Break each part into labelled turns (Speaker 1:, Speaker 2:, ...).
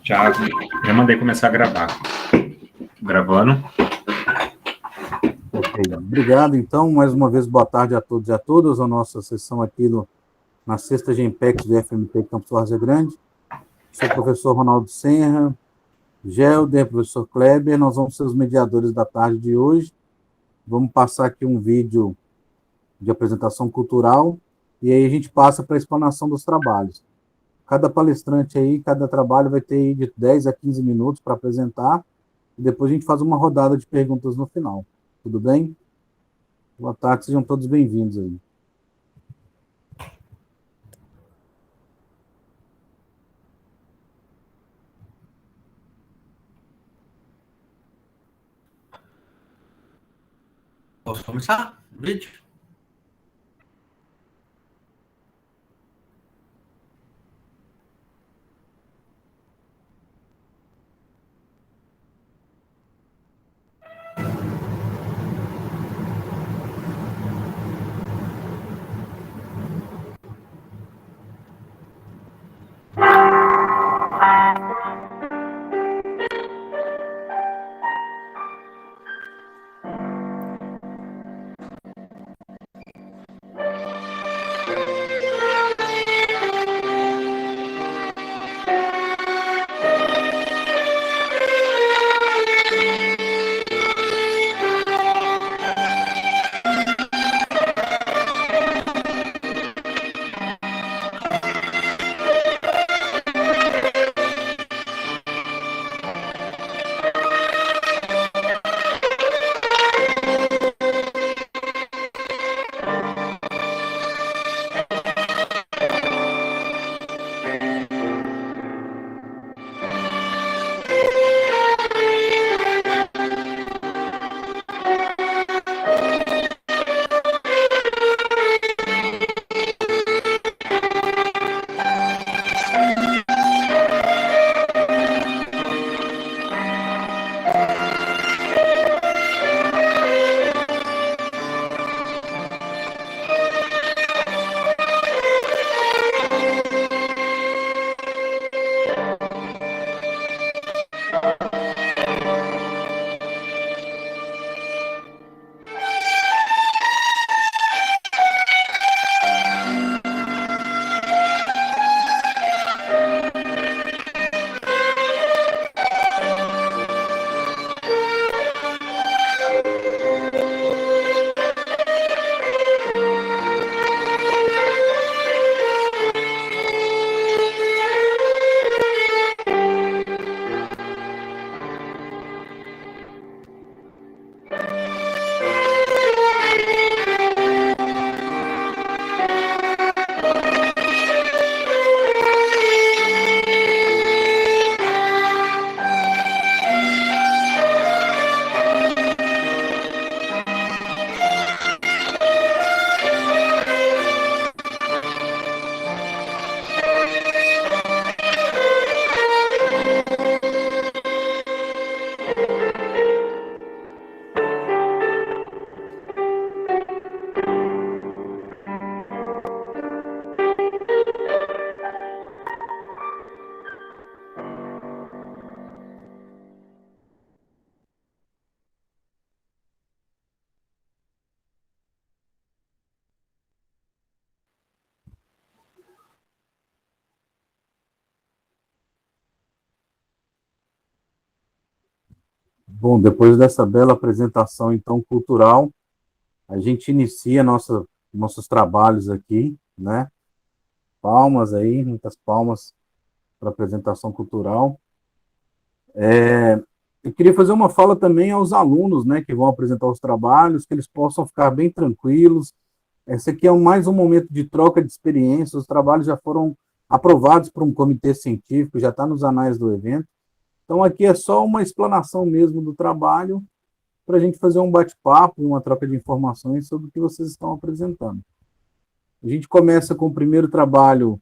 Speaker 1: Já mandei começar a gravar. Gravando.
Speaker 2: Ok, obrigado. Então, mais uma vez, boa tarde a todos e a todas. A nossa sessão aqui na sexta GEMPEX do FMT Campus Várzea Grande. Sou o professor Ronaldo Senra, Gelder, professor Kleber. Nós vamos ser os mediadores da tarde de hoje. Vamos passar aqui um vídeo de apresentação cultural e aí a gente passa para a explanação dos trabalhos. Cada palestrante aí, cada trabalho vai ter aí de 10 a 15 minutos para apresentar e depois a gente faz uma rodada de perguntas no final. Tudo bem? Boa tarde, sejam todos bem-vindos aí.
Speaker 3: Posso começar o vídeo?
Speaker 2: Bom, depois dessa bela apresentação, então, cultural, a gente inicia nossos trabalhos aqui, né? Palmas aí, muitas palmas para a apresentação cultural. Eu queria fazer uma fala também aos alunos, né, que vão apresentar os trabalhos, que eles possam ficar bem tranquilos. Esse aqui é mais um momento de troca de experiências, os trabalhos já foram aprovados por um comitê científico, já está nos anais do evento. Então, aqui é só uma explanação mesmo do trabalho, para a gente fazer um bate-papo, uma troca de informações sobre o que vocês estão apresentando. A gente começa com o primeiro trabalho,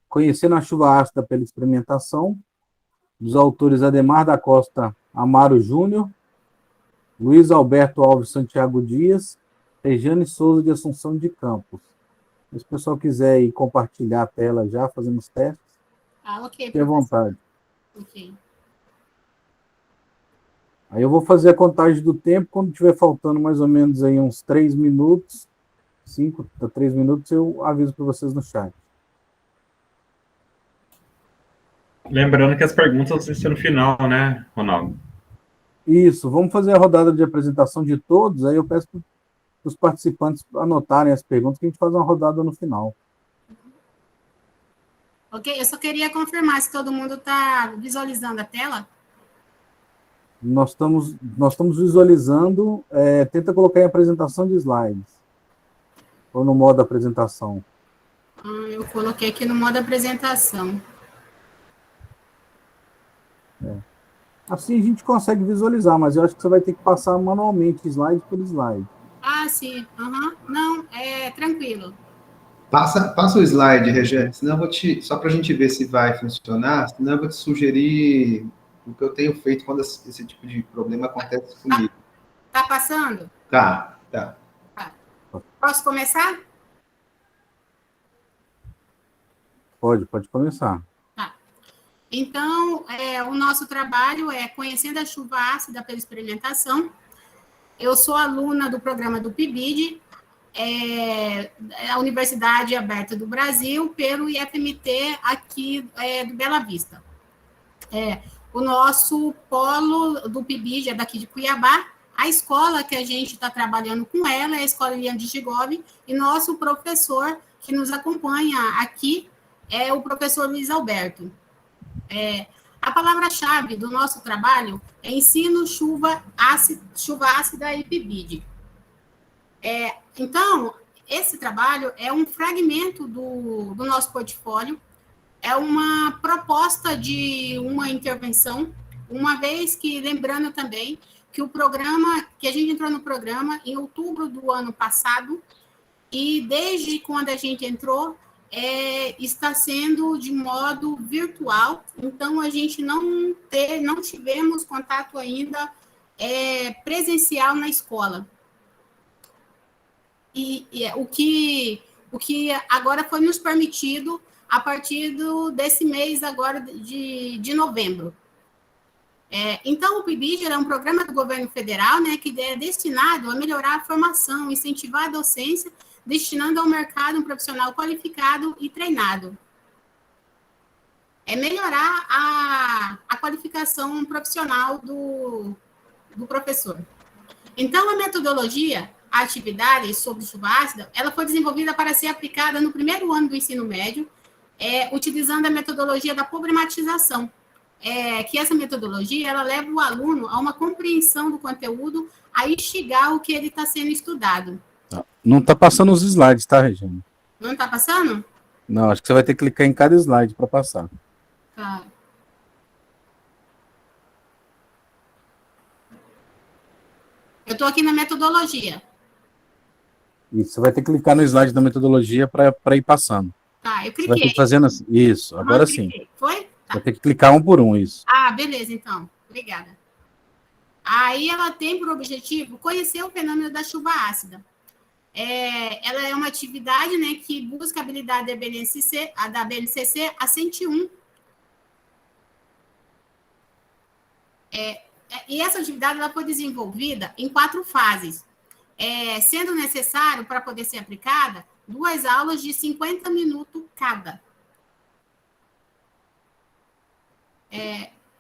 Speaker 2: Conhecendo a Chuva Ácida pela Experimentação, dos autores Ademar da Costa Amaro Júnior, Luiz Alberto Alves Santiago Dias, Rejane Souza de Assunção de Campos. Se o pessoal quiser ir compartilhar a tela já, fazendo os testes,
Speaker 4: Ok,
Speaker 2: fique à vontade.
Speaker 4: Ok.
Speaker 2: Aí eu vou fazer a contagem do tempo, quando tiver faltando mais ou menos aí uns 3 minutos, 5 a 3 minutos, eu aviso para vocês no chat.
Speaker 1: Lembrando que as perguntas vão ser no final, né, Ronaldo?
Speaker 2: Isso, vamos fazer a rodada de apresentação de todos, aí eu peço para os participantes anotarem as perguntas, que a gente faz uma rodada no final.
Speaker 4: Ok, eu só queria confirmar se todo mundo está visualizando a tela.
Speaker 2: Nós estamos visualizando, tenta colocar em apresentação de slides, ou no modo apresentação.
Speaker 4: Eu coloquei aqui no modo apresentação.
Speaker 2: Assim a gente consegue visualizar, mas eu acho que você vai ter que passar manualmente, slide por slide.
Speaker 4: Ah, sim. Uhum. Não, é tranquilo.
Speaker 5: Passa o slide, Regiane, senão eu vou só para a gente ver se vai funcionar, senão eu vou te sugerir o que eu tenho feito quando esse tipo de problema acontece comigo.
Speaker 4: Tá passando?
Speaker 5: Tá.
Speaker 4: Tá. Posso começar?
Speaker 2: Pode começar.
Speaker 4: Tá. Então, o nosso trabalho é Conhecendo a Chuva Ácida pela Experimentação. Eu sou aluna do programa do PIBID, a Universidade Aberta do Brasil, pelo IFMT aqui do Bela Vista. O nosso polo do PIBID é daqui de Cuiabá. A escola que a gente está trabalhando com ela é a Escola Eliane de Gigove, e nosso professor que nos acompanha aqui é o professor Luiz Alberto. A palavra-chave do nosso trabalho é ensino, chuva ácida e PIBID. Então, esse trabalho é um fragmento do nosso portfólio, é uma proposta de uma intervenção, uma vez que, lembrando também, que o programa, que a gente entrou no programa em outubro do ano passado, e desde quando a gente entrou, está sendo de modo virtual, então a gente não tivemos contato ainda presencial na escola. E o que agora foi nos permitido a partir desse mês agora de novembro. Então, o PIBID é um programa do governo federal, né, que é destinado a melhorar a formação, incentivar a docência, destinando ao mercado um profissional qualificado e treinado. Melhorar a qualificação profissional do professor. Então, a metodologia, a atividade sobre chuva ácida, ela foi desenvolvida para ser aplicada no primeiro ano do ensino médio, utilizando a metodologia da problematização, que essa metodologia ela leva o aluno a uma compreensão do conteúdo, a instigar o que ele está sendo estudado.
Speaker 2: Não está passando os slides, tá, Regina?
Speaker 4: Não está passando?
Speaker 2: Não, acho que você vai ter que clicar em cada slide para passar.
Speaker 4: Tá. Eu estou aqui na metodologia.
Speaker 2: Isso, você vai ter que clicar no slide da metodologia para ir passando.
Speaker 4: Tá, eu cliquei.
Speaker 2: Você vai ter que fazer assim. Isso, agora sim.
Speaker 4: Foi? Tá.
Speaker 2: Vai ter que clicar um por um, isso.
Speaker 4: Ah, beleza, então. Obrigada. Aí ela tem por objetivo conhecer o fenômeno da chuva ácida. Ela é uma atividade, né, que busca a habilidade da BNCC a 101. E essa atividade ela foi desenvolvida em 4 fases, sendo necessário, para poder ser aplicada, 2 aulas de 50 minutos cada.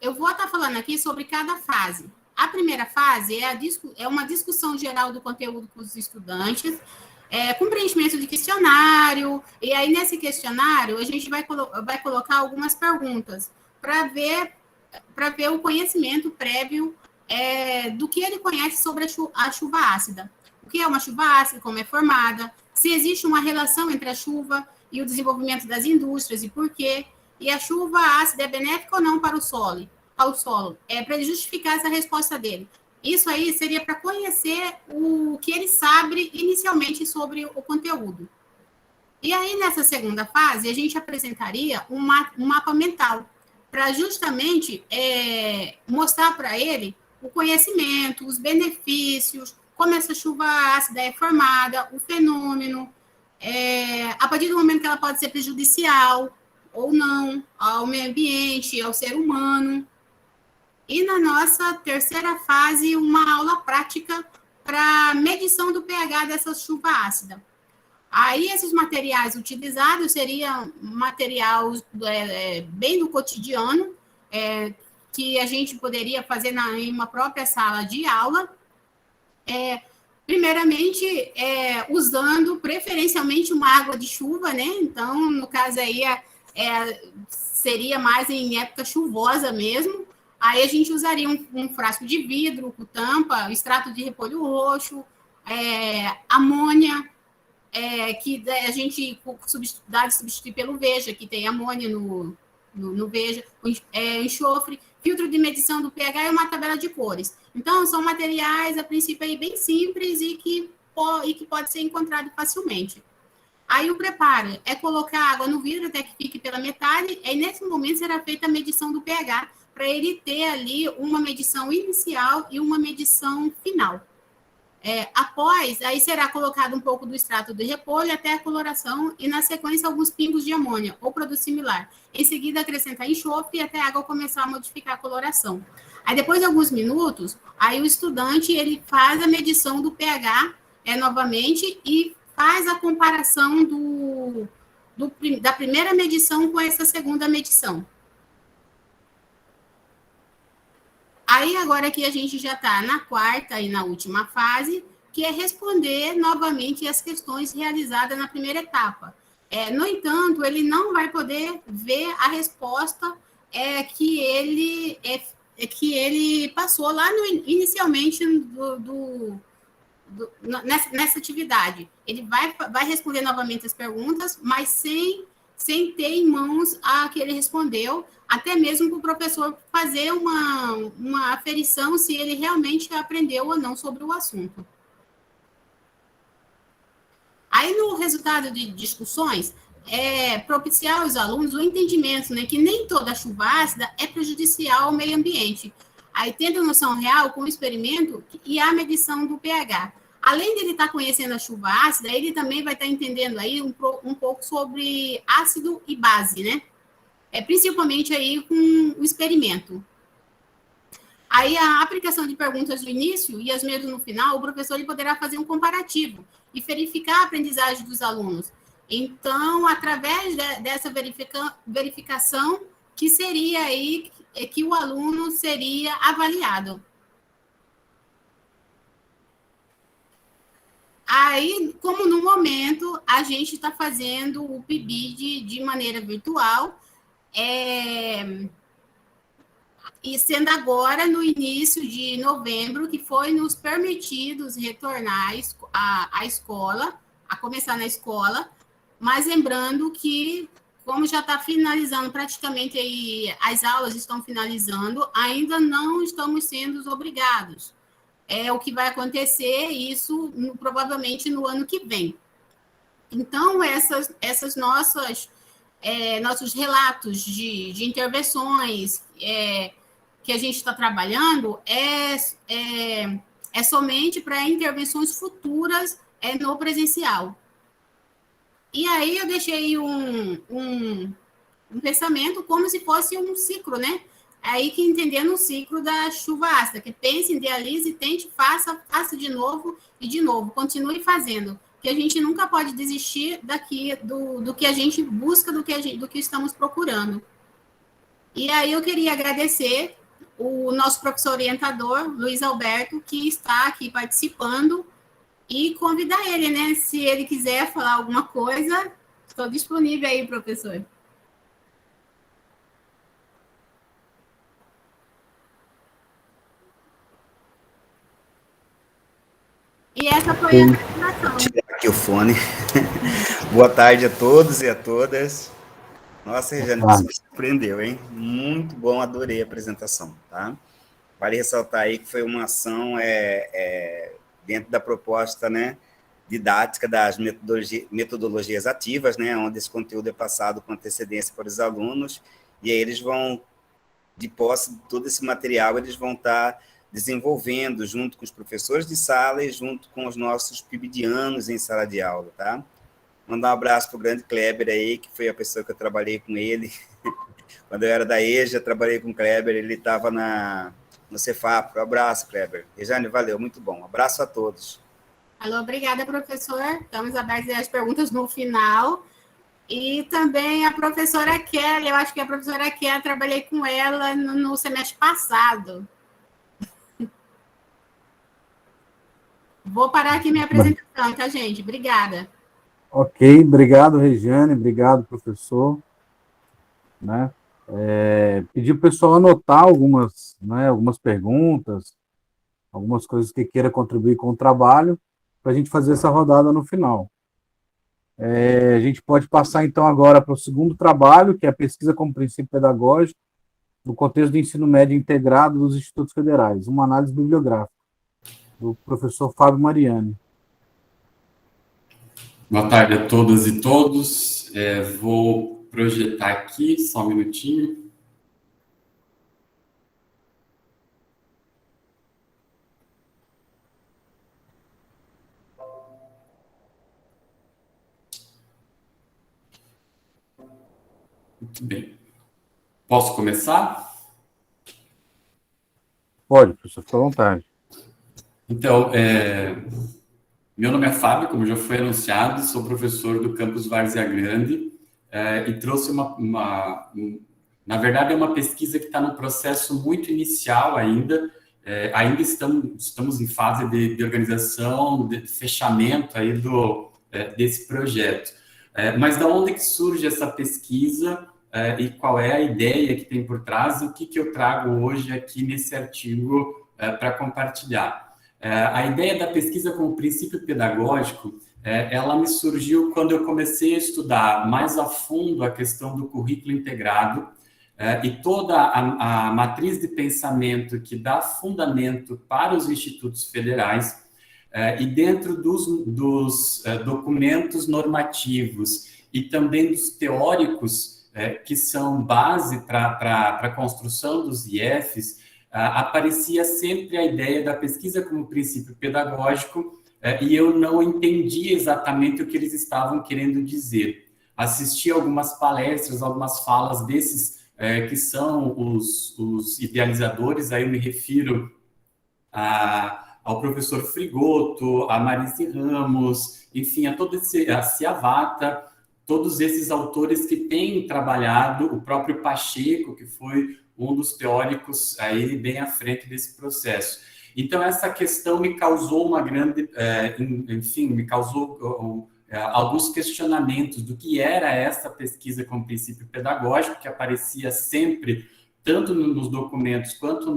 Speaker 4: Eu vou estar falando aqui sobre cada fase. A primeira fase é uma discussão geral do conteúdo com os estudantes, com preenchimento de questionário, e aí nesse questionário a gente vai colocar algumas perguntas para ver o conhecimento prévio do que ele conhece sobre a chuva ácida. O que é uma chuva ácida, como é formada, se existe uma relação entre a chuva e o desenvolvimento das indústrias e por quê, e a chuva ácida é benéfica ou não para o solo, para ele justificar essa resposta dele. Isso aí seria para conhecer o que ele sabe inicialmente sobre o conteúdo. E aí, nessa segunda fase, a gente apresentaria um mapa mental, para justamente mostrar para ele o conhecimento, os benefícios, como essa chuva ácida é formada, o fenômeno, a partir do momento que ela pode ser prejudicial, ou não ao meio ambiente, ao ser humano. E na nossa terceira fase, uma aula prática para medição do pH dessa chuva ácida. Aí, esses materiais utilizados seriam materiais bem do cotidiano, que a gente poderia fazer em uma própria sala de aula, primeiramente, usando preferencialmente uma água de chuva, né? Então, no caso aí, seria mais em época chuvosa mesmo. Aí a gente usaria um frasco de vidro com tampa, extrato de repolho roxo, amônia, que a gente dá de substituir pelo Veja, que tem amônia no Veja, enxofre, filtro de medição do pH e uma tabela de cores. Então, são materiais, a princípio, aí, bem simples e que pode ser encontrado facilmente. Aí, o preparo é colocar água no vidro até que fique pela metade, e nesse momento será feita a medição do pH, para ele ter ali uma medição inicial e uma medição final. Após, aí será colocado um pouco do extrato de repolho até a coloração e, na sequência, alguns pingos de amônia ou produto similar. Em seguida, acrescentar enxofre até a água começar a modificar a coloração. Aí, depois de alguns minutos, aí o estudante ele faz a medição do pH novamente e faz a comparação da primeira medição com essa segunda medição. Aí, agora que a gente já está na quarta e na última fase, que é responder novamente as questões realizadas na primeira etapa. No entanto, ele não vai poder ver a resposta que ele passou lá inicialmente nessa atividade. Ele vai responder novamente as perguntas, mas sem ter em mãos a que ele respondeu, até mesmo para o professor fazer uma aferição se ele realmente aprendeu ou não sobre o assunto. Aí, no resultado de discussões, propiciar aos alunos o entendimento, né, que nem toda chuva ácida é prejudicial ao meio ambiente. Aí, tendo noção real com o experimento e a medição do pH. Além de ele estar conhecendo a chuva ácida, ele também vai estar entendendo aí um pouco sobre ácido e base, né? Principalmente aí com o experimento. Aí a aplicação de perguntas no início e as mesmas no final, o professor ele poderá fazer um comparativo e verificar a aprendizagem dos alunos. Então, através dessa verificação, que seria aí que o aluno seria avaliado. Aí, como no momento, a gente está fazendo o PIBID de maneira virtual, e sendo agora no início de novembro, que foi nos permitidos retornar à escola, a começar na escola, mas lembrando que, como já está finalizando praticamente, aí, as aulas estão finalizando, ainda não estamos sendo obrigados. O que vai acontecer, isso provavelmente no ano que vem. Então, essas nossos relatos de intervenções que a gente está trabalhando é somente para intervenções futuras no presencial. E aí eu deixei um pensamento como se fosse um ciclo, né? Aí que entendendo o ciclo da chuva ácida, que pense, idealize, tente, faça de novo e de novo, continue fazendo, que a gente nunca pode desistir do que a gente busca, do que estamos procurando. E aí eu queria agradecer o nosso professor orientador, Luiz Alberto, que está aqui participando, e convidar ele, né? Se ele quiser falar alguma coisa, estou disponível aí, professor. E essa foi a apresentação.
Speaker 6: Vou tirar aqui o fone. Boa tarde a todos e a todas. Nossa, Regiane, você me surpreendeu, hein? Muito bom, adorei a apresentação, tá? Vale ressaltar aí que foi uma ação dentro da proposta, né, didática das metodologias ativas, né, onde esse conteúdo é passado com antecedência para os alunos, e aí eles vão, de posse de todo esse material, eles vão estar desenvolvendo junto com os professores de sala e junto com os nossos PIBIdianos em sala de aula, tá? Mandar um abraço para o grande Kleber aí, que foi a pessoa que eu trabalhei com ele. Quando eu era da EJA, trabalhei com o Kleber, ele estava no Cefap. Um abraço, Kleber. Rejane, valeu, muito bom. Um abraço a todos.
Speaker 4: Alô, obrigada, professor. Estamos abertos às perguntas no final. E também a professora Kelly, eu acho que a professora Kelly, trabalhei com ela no semestre passado. Vou parar aqui minha apresentação, tá, gente? Obrigada.
Speaker 2: Ok, obrigado, Regiane, obrigado, professor. Né? Pedir para o pessoal anotar algumas perguntas, algumas coisas que queira contribuir com o trabalho, para a gente fazer essa rodada no final. A gente pode passar, então, agora para o segundo trabalho, que é a pesquisa como princípio pedagógico, no contexto do ensino médio integrado dos institutos federais, uma análise bibliográfica, do professor Fábio Mariani.
Speaker 7: Boa tarde a todas e todos. Vou projetar aqui, só um minutinho. Muito bem. Posso começar?
Speaker 2: Pode, professor, fica à vontade.
Speaker 7: Então, meu nome é Fábio, como já foi anunciado, sou professor do campus Várzea Grande e trouxe na verdade, é uma pesquisa que está no processo muito inicial ainda. Ainda estamos em fase de organização, de fechamento aí desse projeto. Mas da onde que surge essa pesquisa e qual é a ideia que tem por trás e o que eu trago hoje aqui nesse artigo para compartilhar. A ideia da pesquisa como princípio pedagógico, ela me surgiu quando eu comecei a estudar mais a fundo a questão do currículo integrado e toda a matriz de pensamento que dá fundamento para os institutos federais e dentro dos documentos normativos e também dos teóricos que são base para a construção dos IEFs, aparecia sempre a ideia da pesquisa como princípio pedagógico e eu não entendi exatamente o que eles estavam querendo dizer. Assisti algumas palestras, algumas falas desses que são os idealizadores, aí eu me refiro ao professor Frigoto, a Marise Ramos, enfim, a Ciavata, todos esses autores que têm trabalhado, o próprio Pacheco, que foi um dos teóricos aí bem à frente desse processo. Então, essa questão me causou uma grande, me causou alguns questionamentos do que era essa pesquisa com princípio pedagógico, que aparecia sempre, tanto nos documentos quanto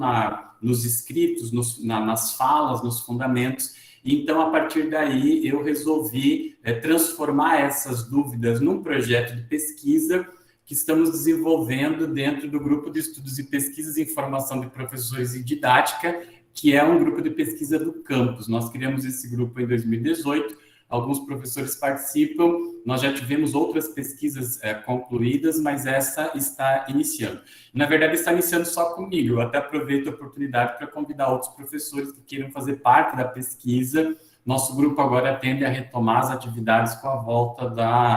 Speaker 7: nos escritos, nas falas, nos fundamentos. Então, a partir daí, eu resolvi transformar essas dúvidas num projeto de pesquisa que estamos desenvolvendo dentro do Grupo de Estudos e Pesquisas em Formação de Professores e Didática, que é um grupo de pesquisa do campus. Nós criamos esse grupo em 2018, alguns professores participam, nós já tivemos outras pesquisas concluídas, mas essa está iniciando. Na verdade, está iniciando só comigo, eu até aproveito a oportunidade para convidar outros professores que queiram fazer parte da pesquisa. Nosso grupo agora tende a retomar as atividades com a volta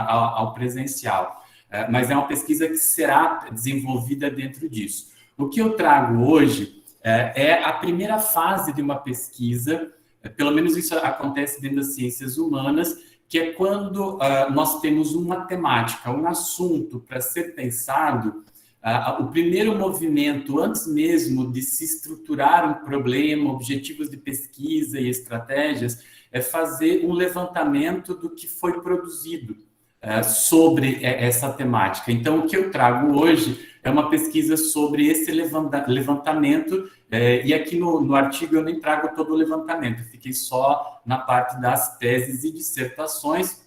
Speaker 7: ao presencial. Mas é uma pesquisa que será desenvolvida dentro disso. O que eu trago hoje é a primeira fase de uma pesquisa, pelo menos isso acontece dentro das ciências humanas, que é quando nós temos uma temática, um assunto para ser pensado, o primeiro movimento, antes mesmo de se estruturar um problema, objetivos de pesquisa e estratégias, é fazer um levantamento do que foi produzido sobre essa temática. Então, o que eu trago hoje é uma pesquisa sobre esse levantamento, e aqui no artigo eu nem trago todo o levantamento, eu fiquei só na parte das teses e dissertações,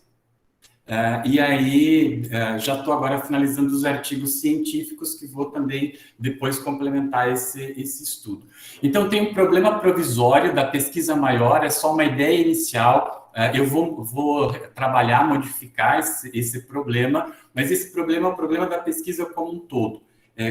Speaker 7: e aí já estou agora finalizando os artigos científicos que vou também depois complementar esse estudo. Então, tem um problema provisório da pesquisa maior, é só uma ideia inicial. Eu vou trabalhar, modificar esse problema, mas esse problema é o problema da pesquisa como um todo.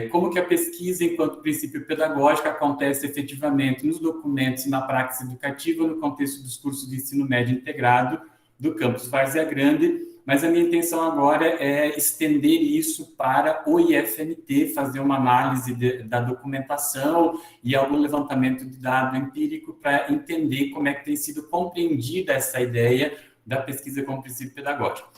Speaker 7: Como que a pesquisa, enquanto princípio pedagógico, acontece efetivamente nos documentos e na prática educativa no contexto dos cursos de ensino médio integrado do campus Várzea Grande, mas a minha intenção agora é estender isso para o IFMT, fazer uma análise da documentação e algum levantamento de dado empírico para entender como é que tem sido compreendida essa ideia da pesquisa como princípio pedagógico.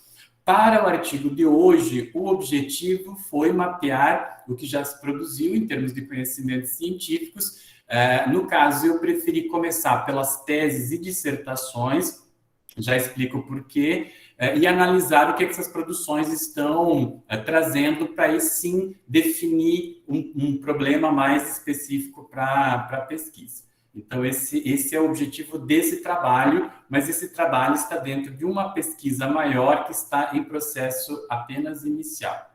Speaker 7: Para o artigo de hoje, o objetivo foi mapear o que já se produziu em termos de conhecimentos científicos. No caso, eu preferi começar pelas teses e dissertações, já explico por quê, e analisar o que essas produções estão trazendo para aí sim definir um problema mais específico para a pesquisa. Então, esse é o objetivo desse trabalho, mas esse trabalho está dentro de uma pesquisa maior que está em processo apenas inicial.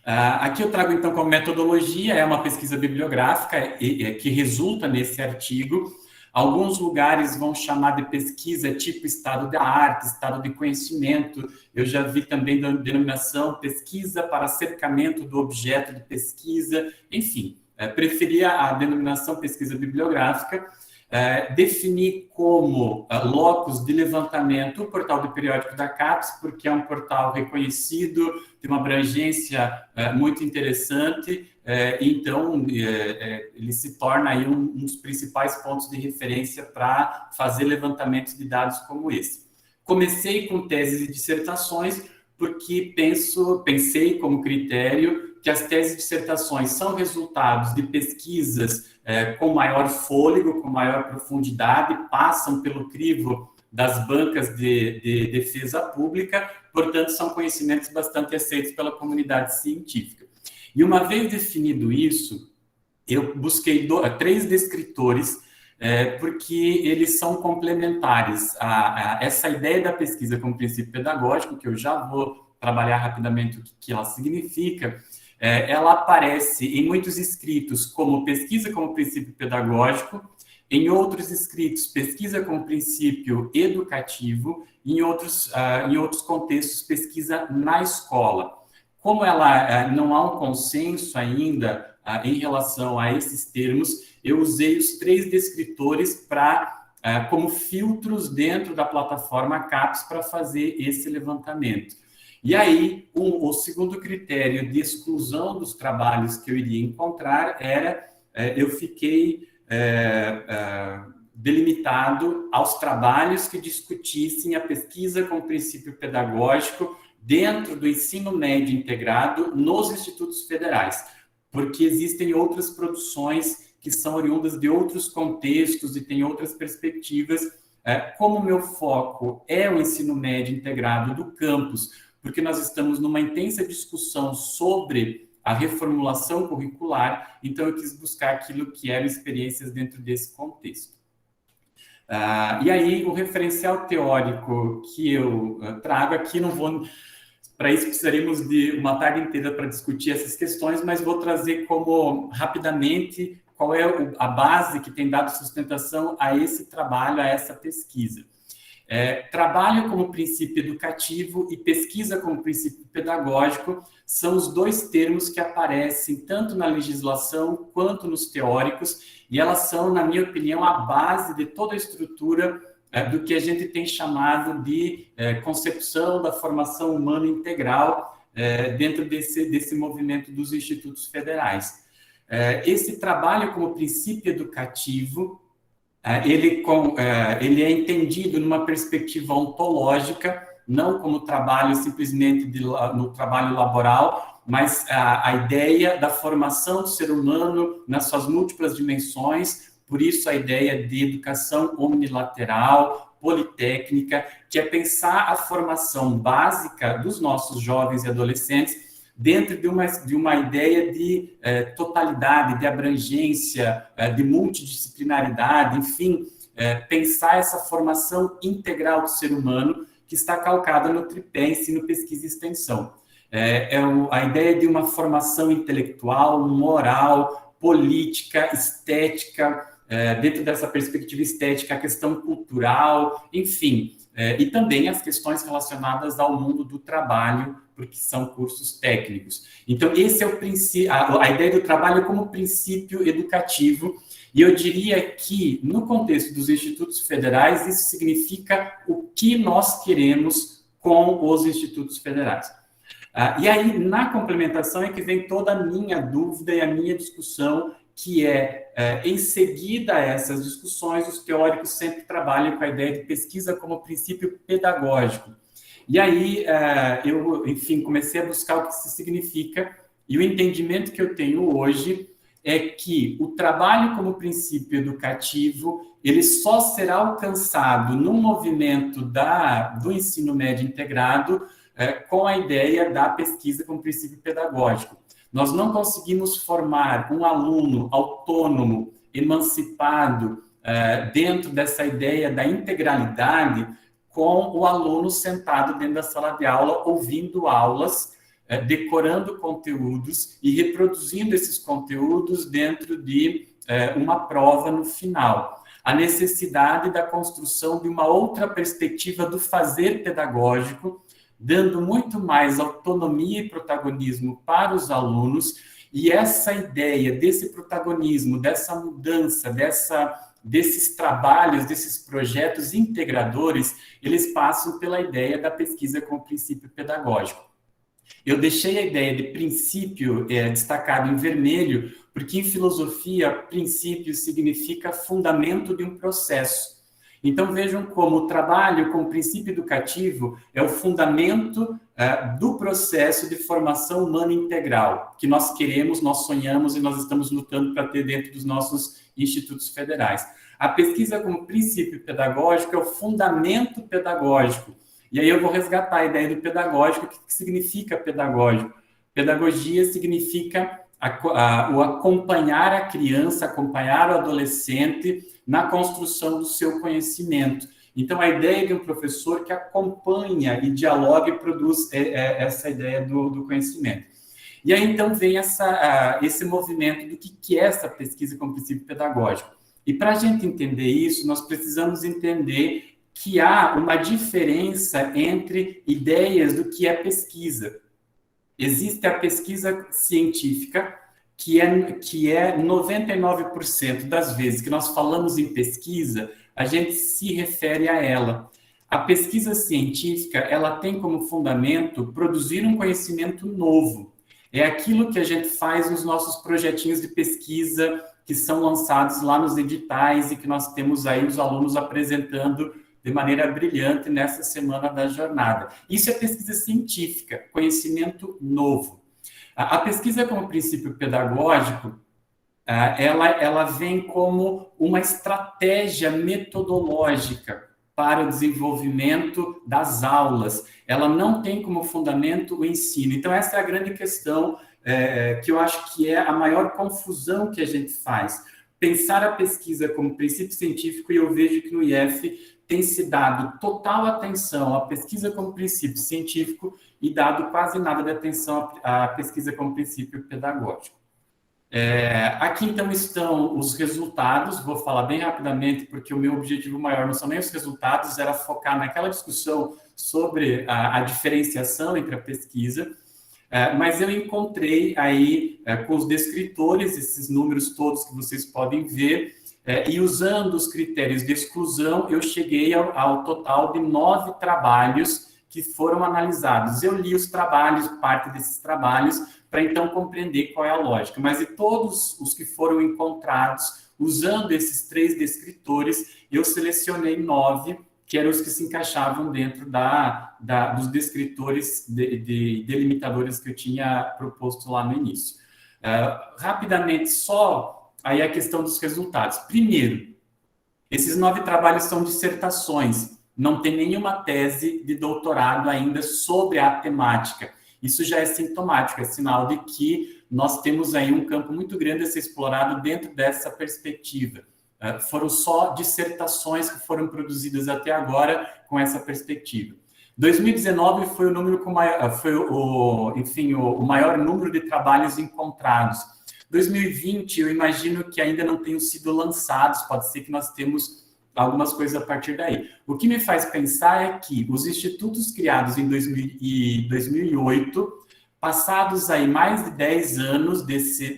Speaker 7: Aqui eu trago, então, como metodologia, é uma pesquisa bibliográfica que resulta nesse artigo. Alguns lugares vão chamar de pesquisa tipo estado da arte, estado de conhecimento. Eu já vi também da denominação pesquisa para cercamento do objeto de pesquisa, enfim. Preferia a denominação pesquisa bibliográfica, definir como locus de levantamento o portal do periódico da CAPES, porque é um portal reconhecido, tem uma abrangência muito interessante, então ele se torna aí um dos principais pontos de referência para fazer levantamentos de dados como esse. Comecei com teses e dissertações, porque pensei como critério que as teses e dissertações são resultados de pesquisas com maior fôlego, com maior profundidade, passam pelo crivo das bancas de defesa pública, portanto, são conhecimentos bastante aceitos pela comunidade científica. E uma vez definido isso, eu busquei 3 descritores, porque eles são complementares a essa ideia da pesquisa como princípio pedagógico, que eu já vou trabalhar rapidamente o que ela significa. Ela aparece em muitos escritos como pesquisa como princípio pedagógico, em outros escritos, pesquisa como princípio educativo, em outros contextos, pesquisa na escola. Como não há um consenso ainda em relação a esses termos, eu usei os 3 descritores como filtros dentro da plataforma CAPES para fazer esse levantamento. E aí, o segundo critério de exclusão dos trabalhos que eu iria encontrar era, eu fiquei delimitado aos trabalhos que discutissem a pesquisa com princípio pedagógico dentro do ensino médio integrado nos institutos federais, porque existem outras produções que são oriundas de outros contextos e têm outras perspectivas. Como meu foco é o ensino médio integrado do campus, porque nós estamos numa intensa discussão sobre a reformulação curricular, então eu quis buscar aquilo que eram experiências dentro desse contexto. E aí, o referencial teórico que eu trago aqui, não vou... Para isso, precisaremos de uma tarde inteira para discutir essas questões, mas vou trazer como, rapidamente, qual é a base que tem dado sustentação a esse trabalho, a essa pesquisa. Trabalho como princípio educativo e pesquisa como princípio pedagógico são os 2 termos que aparecem tanto na legislação quanto nos teóricos, e elas são, na minha opinião, a base de toda a estrutura do que a gente tem chamado de concepção da formação humana integral dentro desse movimento dos institutos federais. Esse trabalho como princípio educativo, ele é entendido numa perspectiva ontológica, não como trabalho simplesmente no trabalho laboral, mas a ideia da formação do ser humano nas suas múltiplas dimensões, por isso a ideia de educação omnilateral, politécnica, que é pensar a formação básica dos nossos jovens e adolescentes dentro de uma ideia de totalidade, de abrangência, de multidisciplinaridade, enfim, pensar essa formação integral do ser humano que está calcada no tripé ensino, pesquisa e extensão. A ideia de uma formação intelectual, moral, política, estética, dentro dessa perspectiva estética, a questão cultural, enfim, e também as questões relacionadas ao mundo do trabalho, porque são cursos técnicos. Então, esse é o princípio, a ideia do trabalho como princípio educativo, e eu diria que, no contexto dos institutos federais, isso significa o que nós queremos com os institutos federais. E aí, na complementação, é que vem toda a minha dúvida e a minha discussão, que em seguida a essas discussões, os teóricos sempre trabalham com a ideia de pesquisa como princípio pedagógico. E aí, eu, enfim, comecei a buscar o que isso significa, e o entendimento que eu tenho hoje é que o trabalho como princípio educativo, ele só será alcançado no movimento do ensino médio integrado com a ideia da pesquisa como princípio pedagógico. Nós não conseguimos formar um aluno autônomo, emancipado, dentro dessa ideia da integralidade, com o aluno sentado dentro da sala de aula, ouvindo aulas, decorando conteúdos e reproduzindo esses conteúdos dentro de uma prova no final. A necessidade da construção de uma outra perspectiva do fazer pedagógico, dando muito mais autonomia e protagonismo para os alunos, e essa ideia desse protagonismo, dessa mudança, desses trabalhos, desses projetos integradores, eles passam pela ideia da pesquisa como princípio pedagógico. Eu deixei a ideia de princípio destacado em vermelho, porque em filosofia, princípio significa fundamento de um processo. Então, vejam como o trabalho com o princípio educativo é o fundamento do processo de formação humana integral, que nós queremos, nós sonhamos e nós estamos lutando para ter dentro dos nossos institutos federais. A pesquisa como princípio pedagógico é o fundamento pedagógico. E aí eu vou resgatar a ideia do pedagógico. O que significa pedagógico? Pedagogia significa o acompanhar a criança, acompanhar o adolescente na construção do seu conhecimento. Então, a ideia de um professor que acompanha e dialoga e produz essa ideia do conhecimento. E aí, então, vem esse movimento do que é essa pesquisa como princípio pedagógico. E para a gente entender isso, nós precisamos entender que há uma diferença entre ideias do que é pesquisa. Existe a pesquisa científica, que é 99% das vezes que nós falamos em pesquisa, a gente se refere a ela. A pesquisa científica, ela tem como fundamento produzir um conhecimento novo. É aquilo que a gente faz nos nossos projetinhos de pesquisa, que são lançados lá nos editais e que nós temos aí os alunos apresentando de maneira brilhante nessa semana da jornada. Isso é pesquisa científica, conhecimento novo. A pesquisa como princípio pedagógico, ela vem como uma estratégia metodológica para o desenvolvimento das aulas. Ela não tem como fundamento o ensino. Então, essa é a grande questão que eu acho que é a maior confusão que a gente faz. Pensar a pesquisa como princípio científico, e eu vejo que no IF tem se dado total atenção à pesquisa como princípio científico e dado quase nada de atenção à pesquisa como princípio pedagógico. Aqui, então, estão os resultados. Vou falar bem rapidamente, porque o meu objetivo maior não são nem os resultados, era focar naquela discussão sobre a diferenciação entre a pesquisa, mas eu encontrei aí, com os descritores, esses números todos que vocês podem ver, e usando os critérios de exclusão, eu cheguei ao total de 9 trabalhos que foram analisados. Eu li os trabalhos, parte desses trabalhos, para então compreender qual é a lógica. Mas de todos os que foram encontrados, usando esses 3 descritores, eu selecionei 9, que eram os que se encaixavam dentro dos descritores delimitadores que eu tinha proposto lá no início. Rapidamente, só aí a questão dos resultados. Primeiro, esses 9 trabalhos são dissertações, não tem nenhuma tese de doutorado ainda sobre a temática. Isso já é sintomático, é sinal de que nós temos aí um campo muito grande a ser explorado dentro dessa perspectiva. Foram só dissertações que foram produzidas até agora com essa perspectiva. 2019 foi o número com maior, o maior número de trabalhos encontrados. 2020, eu imagino que ainda não tenham sido lançados, pode ser que nós temos algumas coisas a partir daí. O que me faz pensar é que os institutos criados em 2008, passados aí mais de 10 anos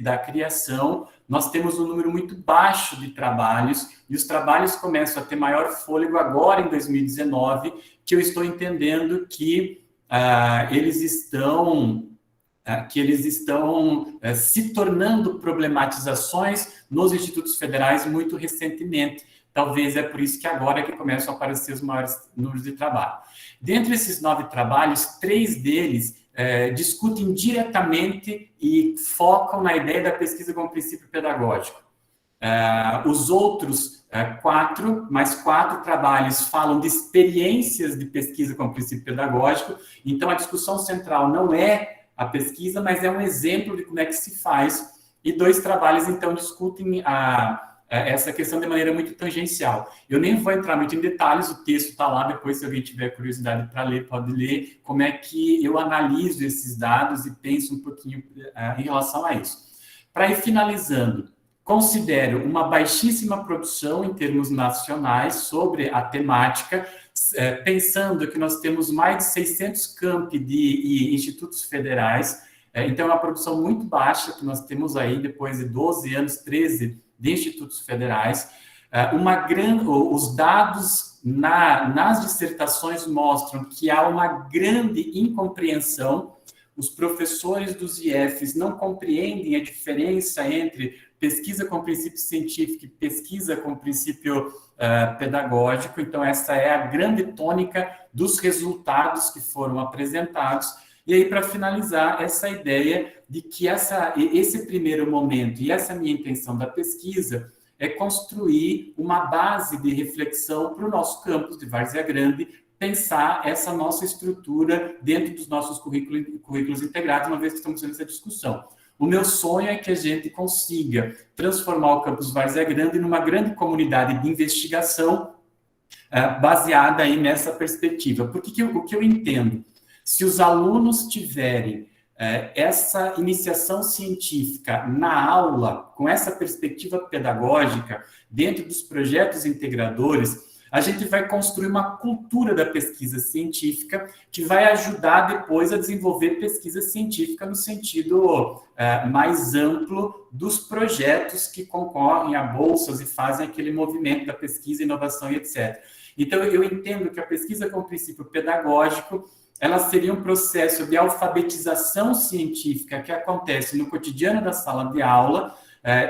Speaker 7: da criação, nós temos um número muito baixo de trabalhos, e os trabalhos começam a ter maior fôlego agora em 2019, que eu estou entendendo que eles estão se tornando problematizações nos institutos federais muito recentemente. Talvez é por isso que agora que começam a aparecer os maiores números de trabalho. Dentre esses 9 trabalhos, 3 deles discutem diretamente e focam na ideia da pesquisa como princípio pedagógico. Os outros 4 trabalhos falam de experiências de pesquisa como princípio pedagógico. Então, a discussão central não é a pesquisa, mas é um exemplo de como é que se faz. E 2 trabalhos, então, discutem essa questão de maneira muito tangencial. Eu nem vou entrar muito em detalhes, o texto está lá, depois se alguém tiver curiosidade para ler, pode ler, como é que eu analiso esses dados e penso um pouquinho em relação a isso. Para ir finalizando, considero uma baixíssima produção em termos nacionais sobre a temática, pensando que nós temos mais de 600 campi e institutos federais, então é uma produção muito baixa que nós temos aí, depois de 12 anos, 13 de institutos federais. Os dados nas dissertações mostram que há uma grande incompreensão. Os professores dos IFs não compreendem a diferença entre pesquisa com princípio científico e pesquisa com princípio pedagógico. Então, essa é a grande tônica dos resultados que foram apresentados. E aí, para finalizar, essa ideia de que esse primeiro momento e essa minha intenção da pesquisa é construir uma base de reflexão para o nosso campus de Várzea Grande, pensar essa nossa estrutura dentro dos nossos currículos integrados, uma vez que estamos fazendo essa discussão. O meu sonho é que a gente consiga transformar o campus Várzea Grande numa grande comunidade de investigação baseada aí nessa perspectiva. Porque o que eu entendo? Se os alunos tiverem essa iniciação científica na aula, com essa perspectiva pedagógica, dentro dos projetos integradores, a gente vai construir uma cultura da pesquisa científica que vai ajudar depois a desenvolver pesquisa científica no sentido mais amplo dos projetos que concorrem a bolsas e fazem aquele movimento da pesquisa, inovação e etc. Então, eu entendo que a pesquisa com princípio pedagógico ela seria um processo de alfabetização científica que acontece no cotidiano da sala de aula,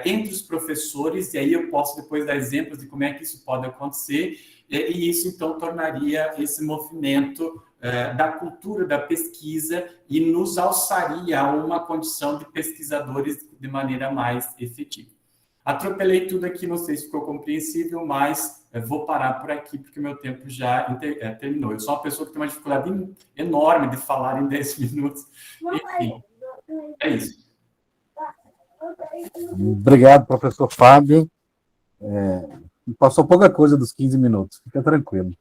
Speaker 7: entre os professores, e aí eu posso depois dar exemplos de como é que isso pode acontecer, e isso, então, tornaria esse movimento da cultura da pesquisa e nos alçaria a uma condição de pesquisadores de maneira mais efetiva. Atropelei tudo aqui, não sei se ficou compreensível, mas vou parar por aqui, porque o meu tempo já terminou. Eu sou uma pessoa que tem uma dificuldade enorme de falar em 10 minutos. Enfim, é isso.
Speaker 2: Obrigado, professor Fábio. Passou pouca coisa dos 15 minutos, fica tranquilo.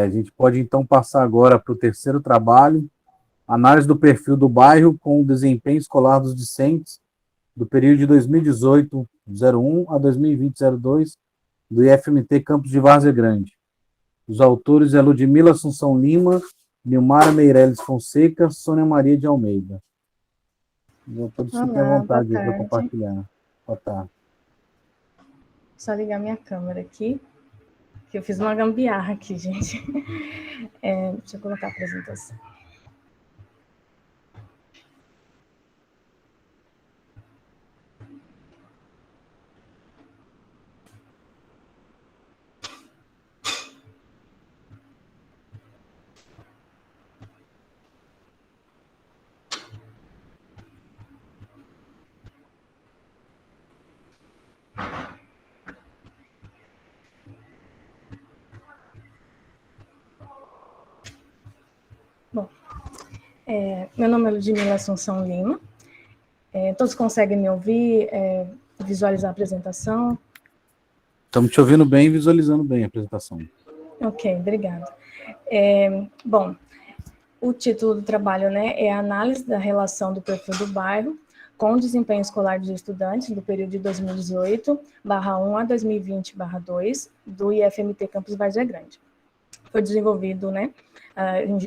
Speaker 2: A gente pode, então, passar agora para o terceiro trabalho, análise do perfil do bairro com o desempenho escolar dos discentes do período de 2018-01 a 2020-02 do IFMT Campus de Várzea Grande. Os autores é Ludmila Assunção Lima, Nilmara Meirelles Fonseca, Sônia Maria de Almeida. Todos fiquem à vontade para compartilhar. Boa tarde.
Speaker 8: Só ligar minha câmera aqui, que eu fiz uma gambiarra aqui, gente. Deixa eu colocar a apresentação. Bom, meu nome é Ludmila Assunção Lima. Todos conseguem me ouvir, visualizar a apresentação?
Speaker 2: Estamos te ouvindo bem e visualizando bem a apresentação.
Speaker 8: Ok, obrigada. Bom, o título do trabalho, é a análise da relação do perfil do bairro com o desempenho escolar dos estudantes do período de 2018/1 a 2020/2 do IFMT Campus Várzea Grande. Foi desenvolvido,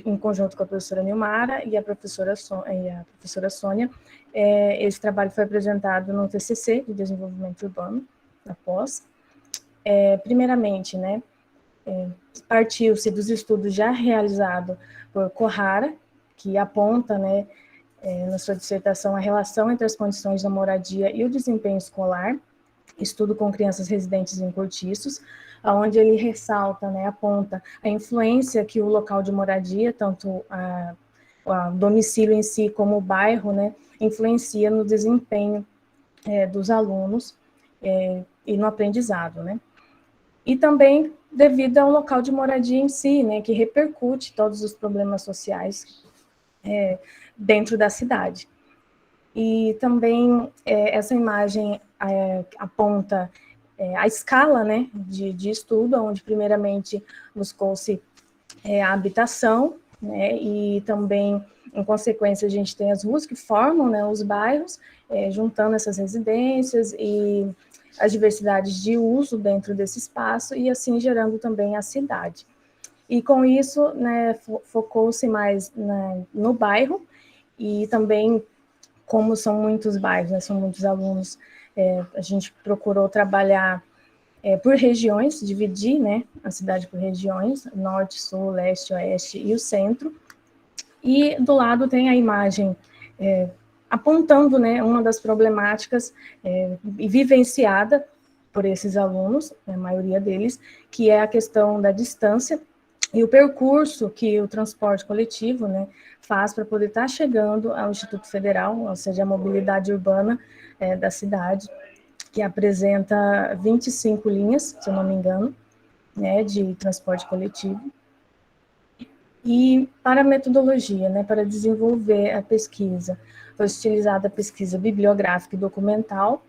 Speaker 8: em conjunto com a professora Nilmara e a professora Sônia. Esse trabalho foi apresentado no TCC de Desenvolvimento Urbano, da pós. Primeiramente, né, partiu-se dos estudos já realizados por Kohara, que aponta, né, na sua dissertação, a relação entre as condições da moradia e o desempenho escolar, estudo com crianças residentes em cortiços, onde ele ressalta, né, aponta a influência que o local de moradia, tanto o domicílio em si como o bairro, né, influencia no desempenho dos alunos e no aprendizado, né. E também devido ao local de moradia em si, né, que repercute todos os problemas sociais dentro da cidade. E também essa imagem aponta a escala, né, de estudo, onde primeiramente buscou-se a habitação, né, e também, em consequência, a gente tem as ruas que formam, né, os bairros, juntando essas residências e as diversidades de uso dentro desse espaço, e assim gerando também a cidade. E com isso, né, focou-se mais no bairro, e também, como são muitos bairros, né, são muitos alunos, a gente procurou trabalhar por regiões, dividir, né, a cidade por regiões, norte, sul, leste, oeste e o centro. E do lado tem a imagem apontando, né, uma das problemáticas vivenciada por esses alunos, a maioria deles, que é a questão da distância e o percurso que o transporte coletivo, né, faz para poder estar chegando ao Instituto Federal, ou seja, a mobilidade urbana da cidade, que apresenta 25 linhas, se eu não me engano, né, de transporte coletivo. E para a metodologia, né, para desenvolver a pesquisa, foi utilizada a pesquisa bibliográfica e documental,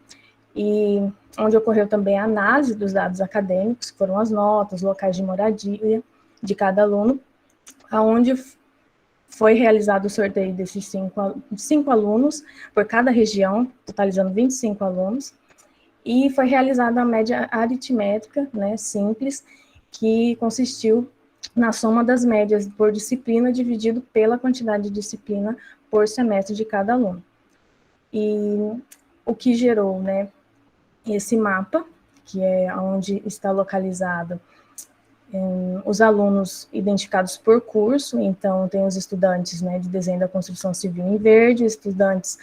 Speaker 8: e onde ocorreu também a análise dos dados acadêmicos, que foram as notas, locais de moradia de cada aluno, aonde foi realizado o sorteio desses cinco alunos por cada região, totalizando 25 alunos, e foi realizada a média aritmétrica, né, simples, que consistiu na soma das médias por disciplina dividido pela quantidade de disciplina por semestre de cada aluno. E o que gerou, né, esse mapa, que é onde está localizado os alunos identificados por curso. Então tem os estudantes, né, de desenho da construção civil em verde, estudantes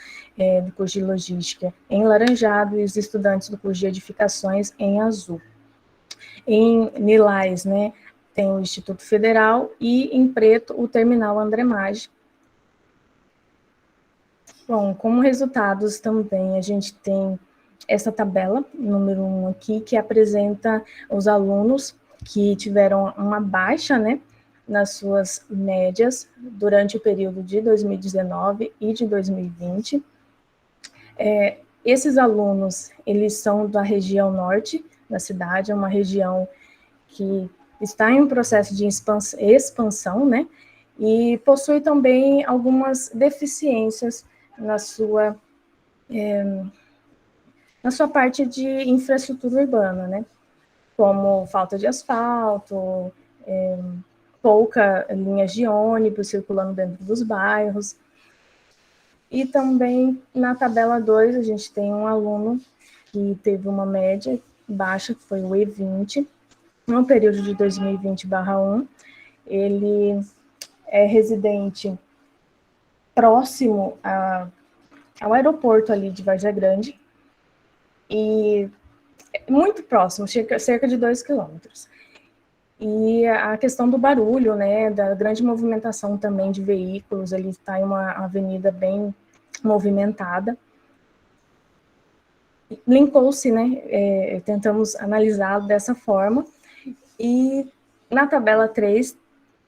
Speaker 8: do curso de logística em laranjado e os estudantes do curso de edificações em azul. Em lilás, né, tem o Instituto Federal e em preto o Terminal André Maggi. Bom, como resultados também a gente tem essa tabela, número 1 aqui, que apresenta os alunos que tiveram uma baixa, né, nas suas médias durante o período de 2019 e de 2020. Esses alunos, eles são da região norte da cidade, é uma região que está em um processo de expansão, né, e possui também algumas deficiências na sua parte de infraestrutura urbana, né, como falta de asfalto, pouca linhas de ônibus circulando dentro dos bairros. E também na tabela 2 a gente tem um aluno que teve uma média baixa, que foi o E20, no período de 2020/1, ele é residente próximo ao aeroporto ali de Várzea Grande, e muito próximo, cerca de 2 quilômetros. E a questão do barulho, né, da grande movimentação também de veículos, ele está em uma avenida bem movimentada. Linkou-se, né, tentamos analisá-lo dessa forma, e na tabela 3,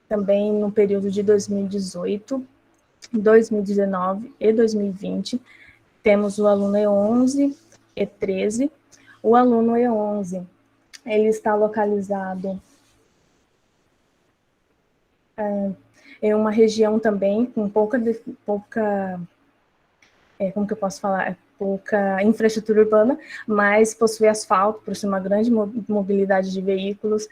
Speaker 8: também no período de 2018, 2019 e 2020, temos o aluno E11, E13. O aluno E11, ele está localizado em uma região também com pouca como que eu posso falar? pouca infraestrutura urbana, mas possui asfalto, possui uma grande mobilidade de veículos,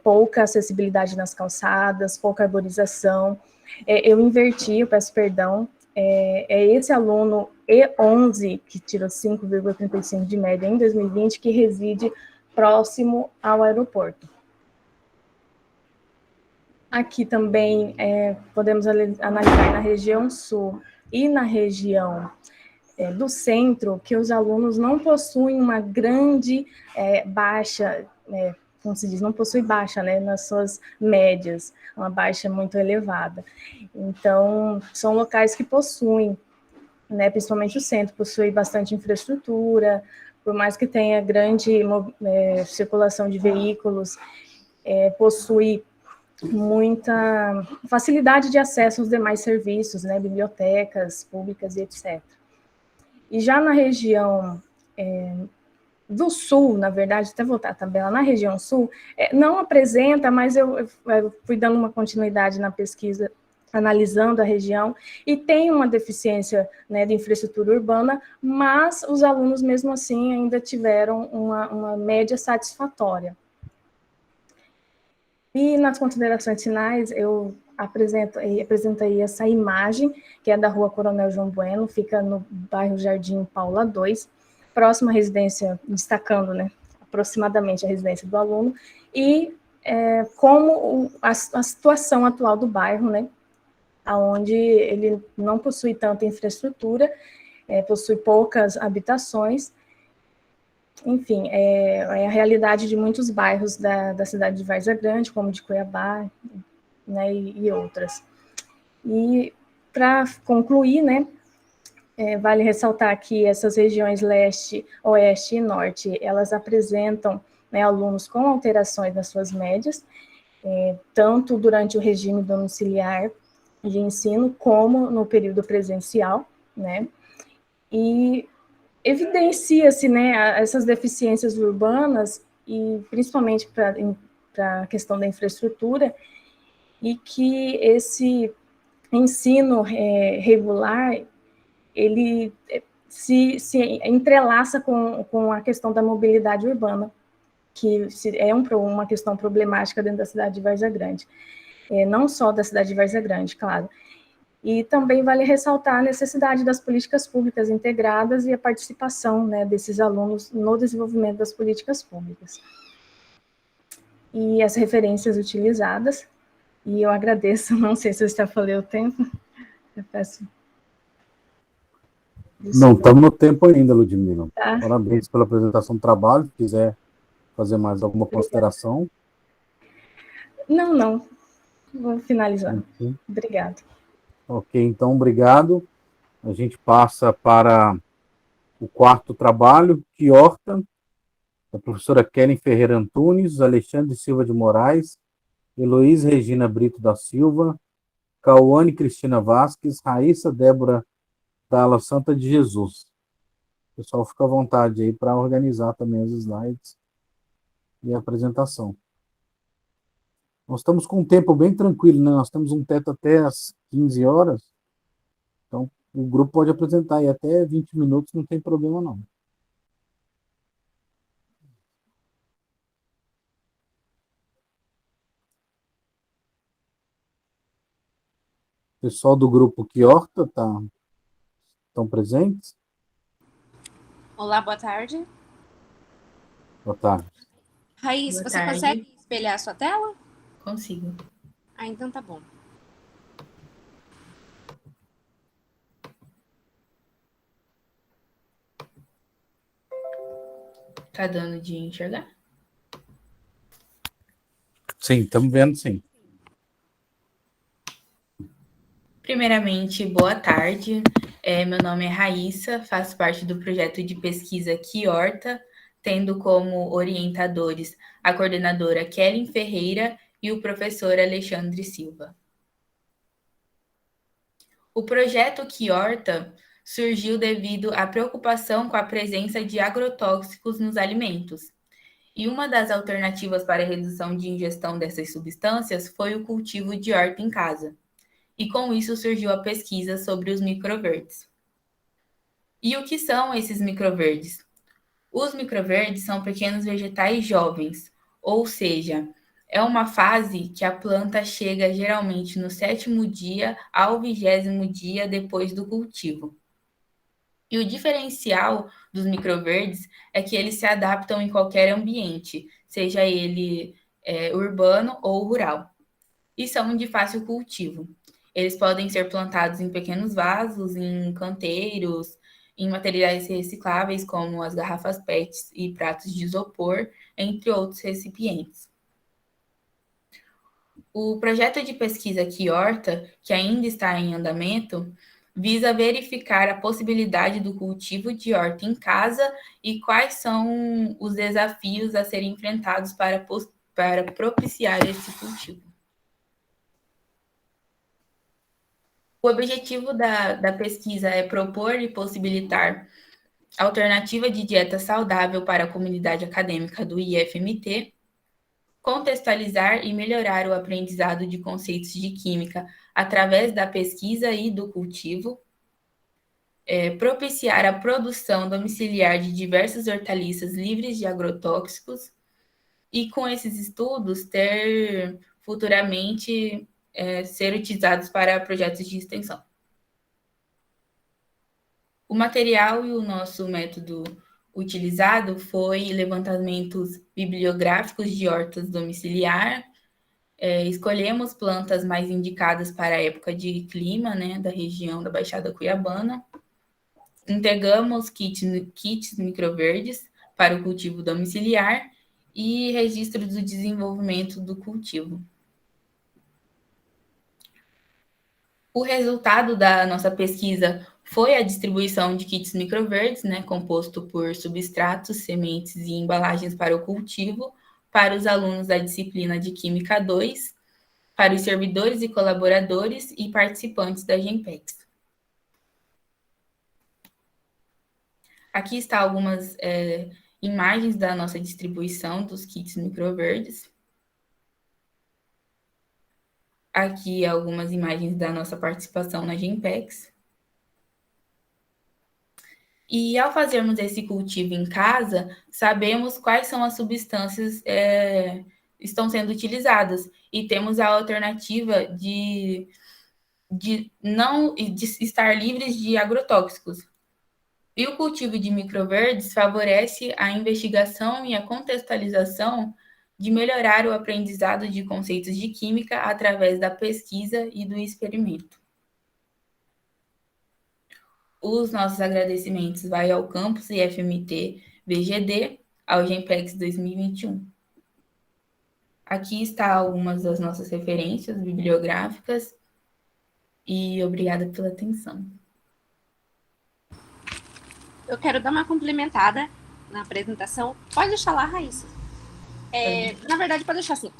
Speaker 8: pouca acessibilidade nas calçadas, pouca arborização. Eu inverti, eu peço perdão, esse aluno E11, que tirou 5,35 de média em 2020, que reside próximo ao aeroporto. Aqui também podemos analisar na região sul e na região do centro, que os alunos não possuem uma grande baixa, como se diz, não possui baixa, né, nas suas médias, uma baixa muito elevada. Então, são locais que possuem, né, principalmente o centro, possui bastante infraestrutura, por mais que tenha grande circulação de veículos, possui muita facilidade de acesso aos demais serviços, né, bibliotecas públicas e etc. E já na região do sul, na verdade, até voltar a tabela, na região sul, não apresenta, mas eu fui dando uma continuidade na pesquisa, analisando a região, e tem uma deficiência, né, de infraestrutura urbana, mas os alunos, mesmo assim, ainda tiveram uma média satisfatória. E nas considerações finais, eu apresentei essa imagem, que é da Rua Coronel João Bueno, fica no bairro Jardim Paula 2, próxima à residência, destacando, né, aproximadamente a residência do aluno, e como a situação atual do bairro, né, onde ele não possui tanta infraestrutura, possui poucas habitações. Enfim, é a realidade de muitos bairros da cidade de Várzea Grande, como de Cuiabá, né, e outras. E, para concluir, né, vale ressaltar que essas regiões leste, oeste e norte, elas apresentam, né, alunos com alterações nas suas médias, tanto durante o regime domiciliar de ensino, como no período presencial, né, e evidencia-se, né, essas deficiências urbanas, e principalmente para a questão da infraestrutura, e que esse ensino regular, ele se entrelaça com a questão da mobilidade urbana, que é uma questão problemática dentro da cidade de Várzea Grande. Não só da cidade de Várzea Grande, claro. E também vale ressaltar a necessidade das políticas públicas integradas e a participação, né, desses alunos no desenvolvimento das políticas públicas. E as referências utilizadas, e eu agradeço, não sei se eu já falei o tempo, eu peço...
Speaker 2: Não, estamos no tempo ainda, Ludmila.
Speaker 8: Tá.
Speaker 2: Parabéns pela apresentação do trabalho, se quiser fazer mais alguma consideração.
Speaker 8: Não, vou finalizar. Obrigada.
Speaker 2: Ok, então, obrigado. A gente passa para o quarto trabalho, Quiorta, da professora Kellen Ferreira Antunes, Alexandre Silva de Moraes, Heloísa Regina Brito da Silva, Cauane Cristina Vasques, Raíssa Débora Dalla Santa de Jesus. O pessoal fica à vontade aí para organizar também os slides e a apresentação. Nós estamos com um tempo bem tranquilo, né? Nós temos um teto até às 15 horas, então o grupo pode apresentar aí até 20 minutos, não tem problema não. O pessoal do grupo Quiorta estão presentes?
Speaker 9: Olá, boa tarde.
Speaker 2: Boa tarde.
Speaker 9: Raíssa,
Speaker 10: Boa
Speaker 9: você
Speaker 10: tarde.
Speaker 9: consegue espelhar a sua tela?
Speaker 10: Consigo.
Speaker 9: Ah, então tá bom.
Speaker 10: Tá dando de enxergar?
Speaker 2: Sim, estamos vendo, sim.
Speaker 10: Primeiramente, boa tarde. Meu nome é Raíssa, faço parte do projeto de pesquisa Quiorta, tendo como orientadores a coordenadora Kellen Ferreira e o professor Alexandre Silva. O projeto Quiorta surgiu devido à preocupação com a presença de agrotóxicos nos alimentos. E uma das alternativas para a redução de ingestão dessas substâncias foi o cultivo de horta em casa. E com isso surgiu a pesquisa sobre os microverdes. E o que são esses microverdes? Os microverdes são pequenos vegetais jovens, ou seja, é uma fase que a planta chega geralmente no 7º dia ao 20º dia depois do cultivo. E o diferencial dos microverdes é que eles se adaptam em qualquer ambiente, seja ele urbano ou rural, e são de fácil cultivo. Eles podem ser plantados em pequenos vasos, em canteiros, em materiais recicláveis, como as garrafas PET e pratos de isopor, entre outros recipientes. O projeto de pesquisa Quiorta, que ainda está em andamento, visa verificar a possibilidade do cultivo de horta em casa e quais são os desafios a serem enfrentados para propiciar esse cultivo. O objetivo da pesquisa é propor e possibilitar alternativa de dieta saudável para a comunidade acadêmica do IFMT, contextualizar e melhorar o aprendizado de conceitos de química através da pesquisa e do cultivo, propiciar a produção domiciliar de diversas hortaliças livres de agrotóxicos e, com esses estudos, ter futuramente ser utilizados para projetos de extensão. O material e o nosso método utilizado foi levantamentos bibliográficos de hortas domiciliar, escolhemos plantas mais indicadas para a época de clima, né, da região da Baixada Cuiabana, entregamos kits microverdes para o cultivo domiciliar e registro do desenvolvimento do cultivo. O resultado da nossa pesquisa foi a distribuição de kits microverdes, né, composto por substratos, sementes e embalagens para o cultivo, para os alunos da disciplina de Química 2, para os servidores e colaboradores e participantes da GEMPEX. Aqui está algumas imagens da nossa distribuição dos kits microverdes. Aqui algumas imagens da nossa participação na GEMPEX. E ao fazermos esse cultivo em casa, sabemos quais são as substâncias que estão sendo utilizadas e temos a alternativa de estar livres de agrotóxicos. E o cultivo de microverdes favorece a investigação e a contextualização de melhorar o aprendizado de conceitos de química através da pesquisa e do experimento. Os nossos agradecimentos vai ao Campus IFMT VGD, ao GEMPEX 2021. Aqui está algumas das nossas referências bibliográficas e obrigada pela atenção.
Speaker 9: Eu quero dar uma complementada na apresentação. Pode deixar lá, Raíssa. Na verdade, pode deixar assim.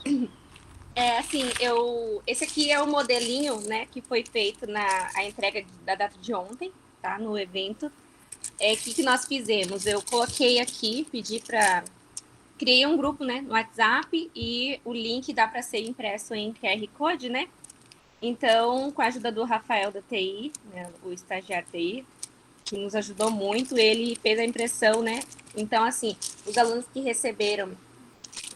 Speaker 9: Esse aqui é o modelinho, né, que foi feito a entrega da data de ontem, tá, no evento. Que nós fizemos? Eu coloquei aqui, criei um grupo, né, no WhatsApp e o link dá para ser impresso em QR Code, né? Então, com a ajuda do Rafael da TI, né, o estagiário TI, que nos ajudou muito, ele fez a impressão, né? Então, assim, os alunos que receberam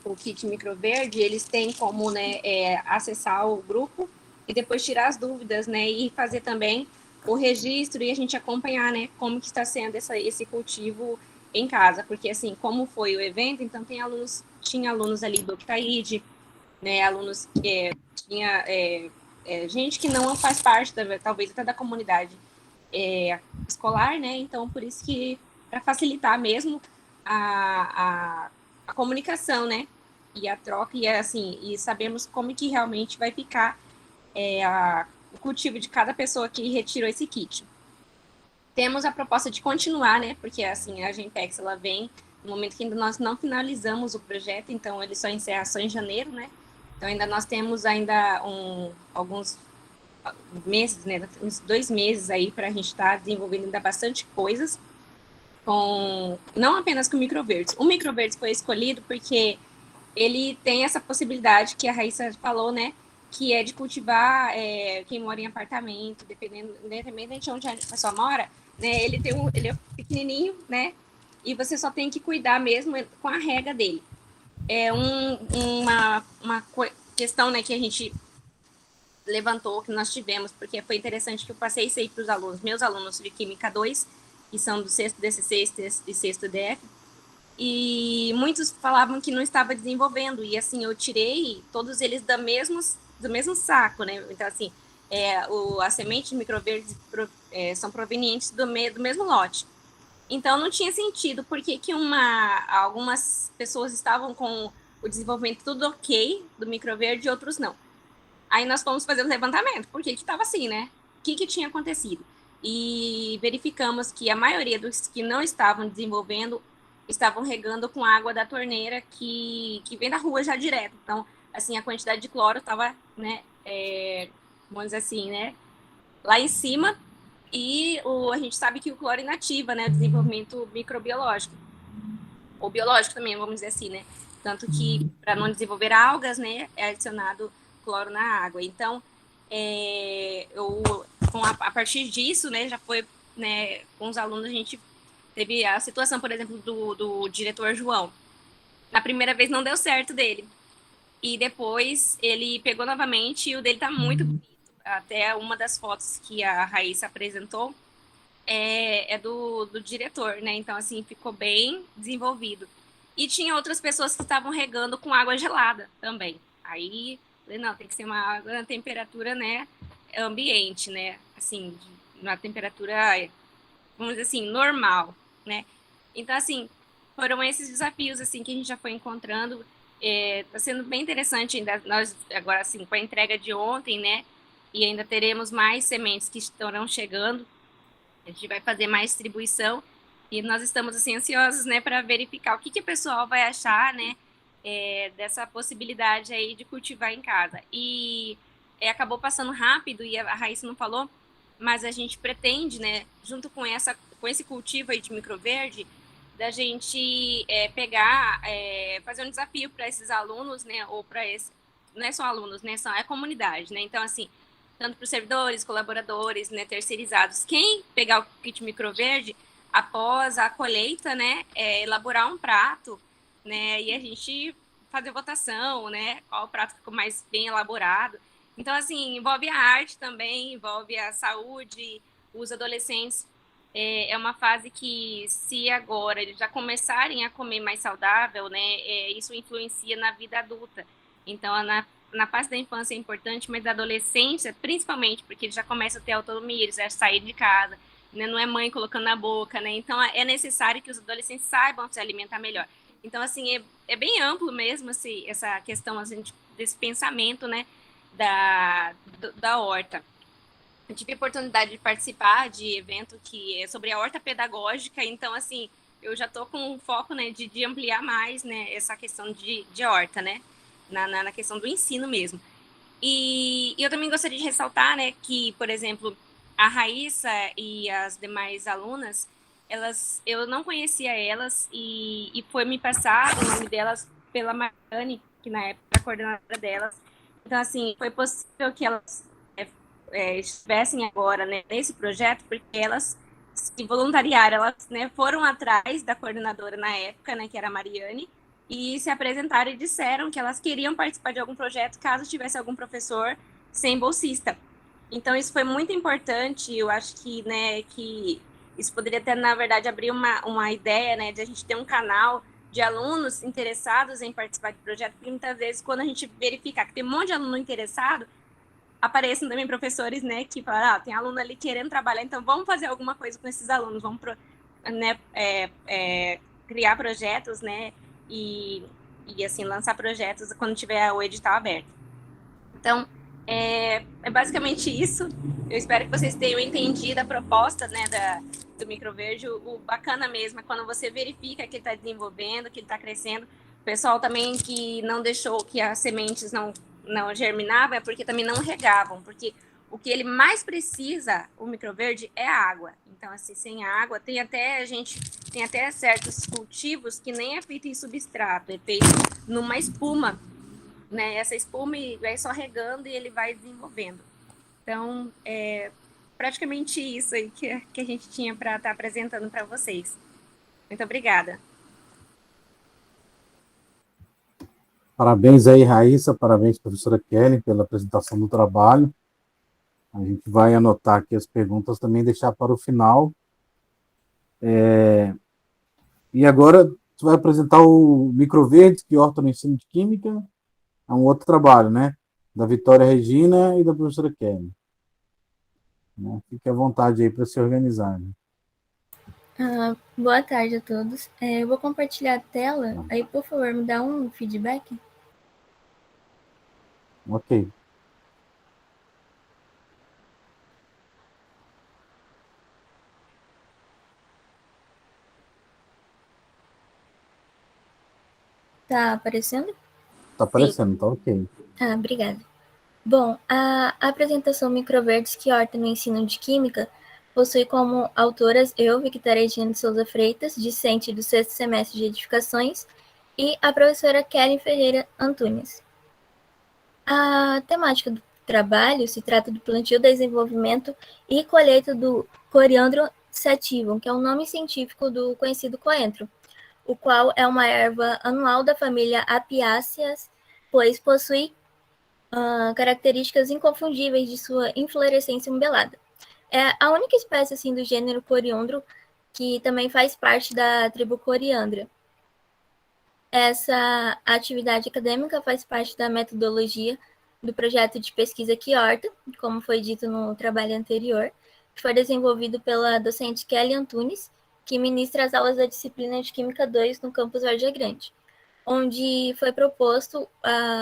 Speaker 9: o kit microverde, eles têm como, né, acessar o grupo e depois tirar as dúvidas, né, e fazer também o registro e a gente acompanhar, né, como que está sendo esse cultivo em casa, porque, assim, como foi o evento, então tinha alunos ali do Octaíde, né, alunos que gente que não faz parte, talvez até da comunidade escolar, né, então por isso que, para facilitar mesmo a comunicação, né, e a troca, e sabemos como que realmente vai ficar o cultivo de cada pessoa que retirou esse kit. Temos a proposta de continuar, né, porque assim, a GEMPEX, ela vem no momento que ainda nós não finalizamos o projeto, então ele só encerra só em janeiro, né, então nós temos alguns meses, né, uns 2 meses aí para a gente estar desenvolvendo ainda bastante coisas, não apenas com microverdes. O microverdes foi escolhido porque ele tem essa possibilidade que a Raíssa falou, né, que é de cultivar quem mora em apartamento, independente de onde a pessoa mora, né? Ele é pequenininho, né? E você só tem que cuidar mesmo com a rega dele. É uma questão, né, que a gente levantou, que nós tivemos, porque foi interessante que eu passei isso aí para os alunos, meus alunos de Química 2, que são do 6º DCC e 6º DF, e muitos falavam que não estava desenvolvendo, e assim, eu tirei todos eles do mesmo saco, né? Então, assim, as sementes de microverdes são provenientes do mesmo lote. Então, não tinha sentido, porque que algumas pessoas estavam com o desenvolvimento tudo ok do microverde e outros não. Aí nós fomos fazer o levantamento, por que estava assim, né? O que tinha acontecido? E verificamos que a maioria dos que não estavam desenvolvendo estavam regando com água da torneira que vem da rua já direto. Então, assim, a quantidade de cloro estava, né, vamos dizer assim, né, lá em cima, e a gente sabe que o cloro inativa, né, o desenvolvimento microbiológico, ou biológico também, vamos dizer assim, né, tanto que para não desenvolver algas, né, é adicionado cloro na água. Então, a partir disso, né, já foi, né, com os alunos a gente teve a situação, por exemplo, do diretor João. Na primeira vez não deu certo dele. E depois ele pegou novamente e o dele tá muito bonito. Até uma das fotos que a Raíssa apresentou é do diretor, né? Então, assim, ficou bem desenvolvido. E tinha outras pessoas que estavam regando com água gelada também. Aí, não, tem que ser uma água na temperatura, né, ambiente, né? Assim, na temperatura, vamos dizer assim, normal, né? Então, assim, foram esses desafios, assim, que a gente já foi encontrando. Tá sendo bem interessante ainda, nós, agora, assim, com a entrega de ontem, né? E ainda teremos mais sementes que estarão chegando. A gente vai fazer mais distribuição. E nós estamos, assim, ansiosos, né, para verificar o que o pessoal vai achar, né, dessa possibilidade aí de cultivar em casa. E acabou passando rápido, e a Raíssa não falou, mas a gente pretende, né, junto com esse cultivo aí de microverde, da gente pegar, fazer um desafio para esses alunos, né, ou para não é só alunos, né, é a comunidade, né, então, assim, tanto para os servidores, colaboradores, né, terceirizados, quem pegar o kit microverde, após a colheita, né, elaborar um prato, né, e a gente fazer votação, né, qual o prato ficou mais bem elaborado. Então, assim, envolve a arte também, envolve a saúde, os adolescentes. É uma fase que, se agora eles já começarem a comer mais saudável, né, isso influencia na vida adulta. Então, na fase da infância é importante, mas da adolescência, principalmente, porque eles já começam a ter autonomia, eles já saem de casa, né, não é mãe colocando na boca, né, então é necessário que os adolescentes saibam se alimentar melhor. Então, assim, é bem amplo mesmo, assim, essa questão, assim, desse pensamento, né, da horta. Eu tive a oportunidade de participar de evento que é sobre a horta pedagógica, então, assim, eu já estou com um foco, né, de ampliar mais, né, essa questão de horta, né, na questão do ensino mesmo. E eu também gostaria de ressaltar, né, que, por exemplo, a Raíssa e as demais alunas, eu não conhecia elas, e foi me passado o nome delas pela Mariane, que na época era a coordenadora delas. Então, assim, foi possível que elas estivessem agora, né, nesse projeto, porque elas se voluntariaram, elas, né, foram atrás da coordenadora na época, né, que era a Mariane, e se apresentaram e disseram que elas queriam participar de algum projeto caso tivesse algum professor sem bolsista. Então, isso foi muito importante. Eu acho que, né, que isso poderia ter, na verdade, abrir uma ideia, né, de a gente ter um canal de alunos interessados em participar de projeto, porque muitas vezes, quando a gente verificar que tem um monte de aluno interessado, aparecem também professores, né, que falam, tem aluno ali querendo trabalhar, então vamos fazer alguma coisa com esses alunos, vamos né, criar projetos, né, e assim, lançar projetos quando tiver o edital aberto. Então, é basicamente isso. Eu espero que vocês tenham entendido a proposta, né, do microverde. O bacana mesmo é quando você verifica que ele está desenvolvendo, que ele está crescendo. O pessoal também que não deixou que as sementes não germinavam é porque também não regavam, porque o que ele mais precisa, o microverde, é a água. Então, assim, sem água, tem até certos cultivos que nem é feito em substrato, é feito numa espuma, né? Essa espuma vai só regando e ele vai desenvolvendo. Então, praticamente isso aí que a gente tinha para estar apresentando para vocês. Muito obrigada.
Speaker 2: Parabéns aí, Raíssa, parabéns, professora Kelly, pela apresentação do trabalho. A gente vai anotar aqui as perguntas também, deixar para o final. E agora, você vai apresentar o Microverdes, que horta no ensino de Química. É um outro trabalho, né? Da Vitória Regina e da professora Kelly. Né? Fique à vontade aí para se organizar. Né?
Speaker 11: Boa tarde a todos. Eu vou compartilhar a tela. Aí, por favor, me dá um feedback.
Speaker 2: Ok.
Speaker 11: Tá aparecendo?
Speaker 2: Está aparecendo, tá ok.
Speaker 11: Obrigada. Bom, a apresentação Microverdes que horta no ensino de Química possui como autoras eu, Victoria Regina de Souza Freitas, discente do 6º semestre de Edificações, e a professora Kelly Ferreira Antunes. A temática do trabalho se trata do plantio, desenvolvimento e colheita do Coriandro sativum, que é o nome científico do conhecido coentro, o qual é uma erva anual da família Apiáceas, pois possui características inconfundíveis de sua inflorescência umbelada. É a única espécie assim, do gênero Coriandro que também faz parte da tribo Coriandra. Essa atividade acadêmica faz parte da metodologia do projeto de pesquisa que horta, como foi dito no trabalho anterior, que foi desenvolvido pela docente Kelly Antunes, que ministra as aulas da disciplina de Química 2 no campus Vargem Grande, onde foi proposto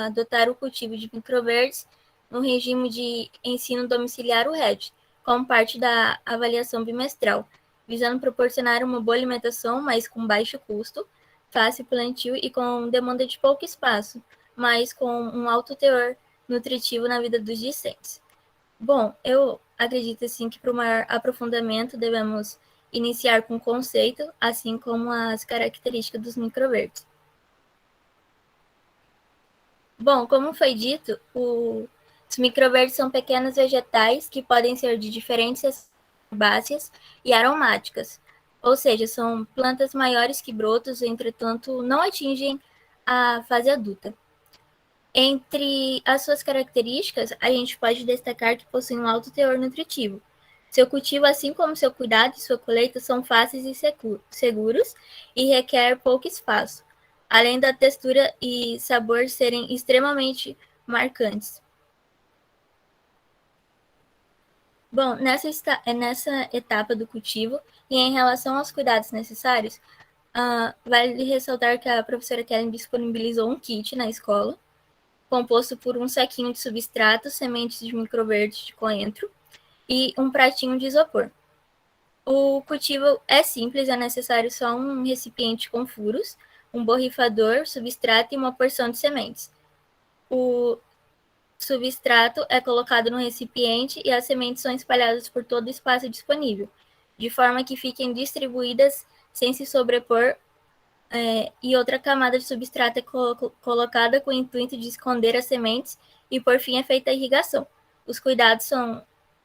Speaker 11: adotar o cultivo de microverdes no regime de ensino domiciliar, o RED, como parte da avaliação bimestral, visando proporcionar uma boa alimentação, mas com baixo custo, fácil plantio e com demanda de pouco espaço, mas com um alto teor nutritivo na vida dos discentes. Bom, eu acredito assim que para o maior aprofundamento devemos iniciar com o conceito, assim como as características dos microverdes. Bom, como foi dito, os microverdes são pequenos vegetais que podem ser de diferentes herbáceas e aromáticas, ou seja, são plantas maiores que brotos, entretanto, não atingem a fase adulta. Entre as suas características, a gente pode destacar que possuem um alto teor nutritivo. Seu cultivo, assim como seu cuidado e sua colheita, são fáceis e seguros e requer pouco espaço, além da textura e sabor serem extremamente marcantes. Bom, nessa etapa do cultivo e em relação aos cuidados necessários, vale ressaltar que a professora Kellen disponibilizou um kit na escola, composto por um saquinho de substrato, sementes de microverdes de coentro e um pratinho de isopor. O cultivo é simples, é necessário só um recipiente com furos, um borrifador, substrato e uma porção de sementes. O substrato é colocado no recipiente e as sementes são espalhadas por todo o espaço disponível, de forma que fiquem distribuídas sem se sobrepor, e outra camada de substrato é colocada com o intuito de esconder as sementes e, por fim, é feita a irrigação. Os cuidados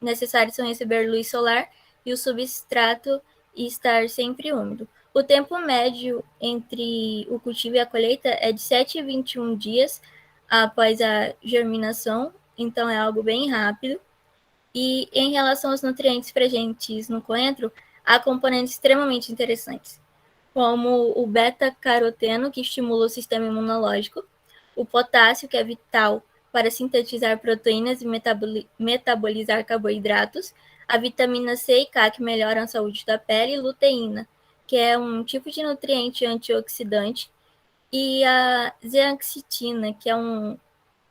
Speaker 11: necessários são receber luz solar e o substrato estar sempre úmido. O tempo médio entre o cultivo e a colheita é de 7 a 21 dias após a germinação, então é algo bem rápido. E em relação aos nutrientes presentes no coentro, há componentes extremamente interessantes, como o beta-caroteno, que estimula o sistema imunológico, o potássio, que é vital para sintetizar proteínas e metabolizar carboidratos, a vitamina C e K, que melhoram a saúde da pele, e luteína, que é um tipo de nutriente antioxidante, e a zeaxantina, que é um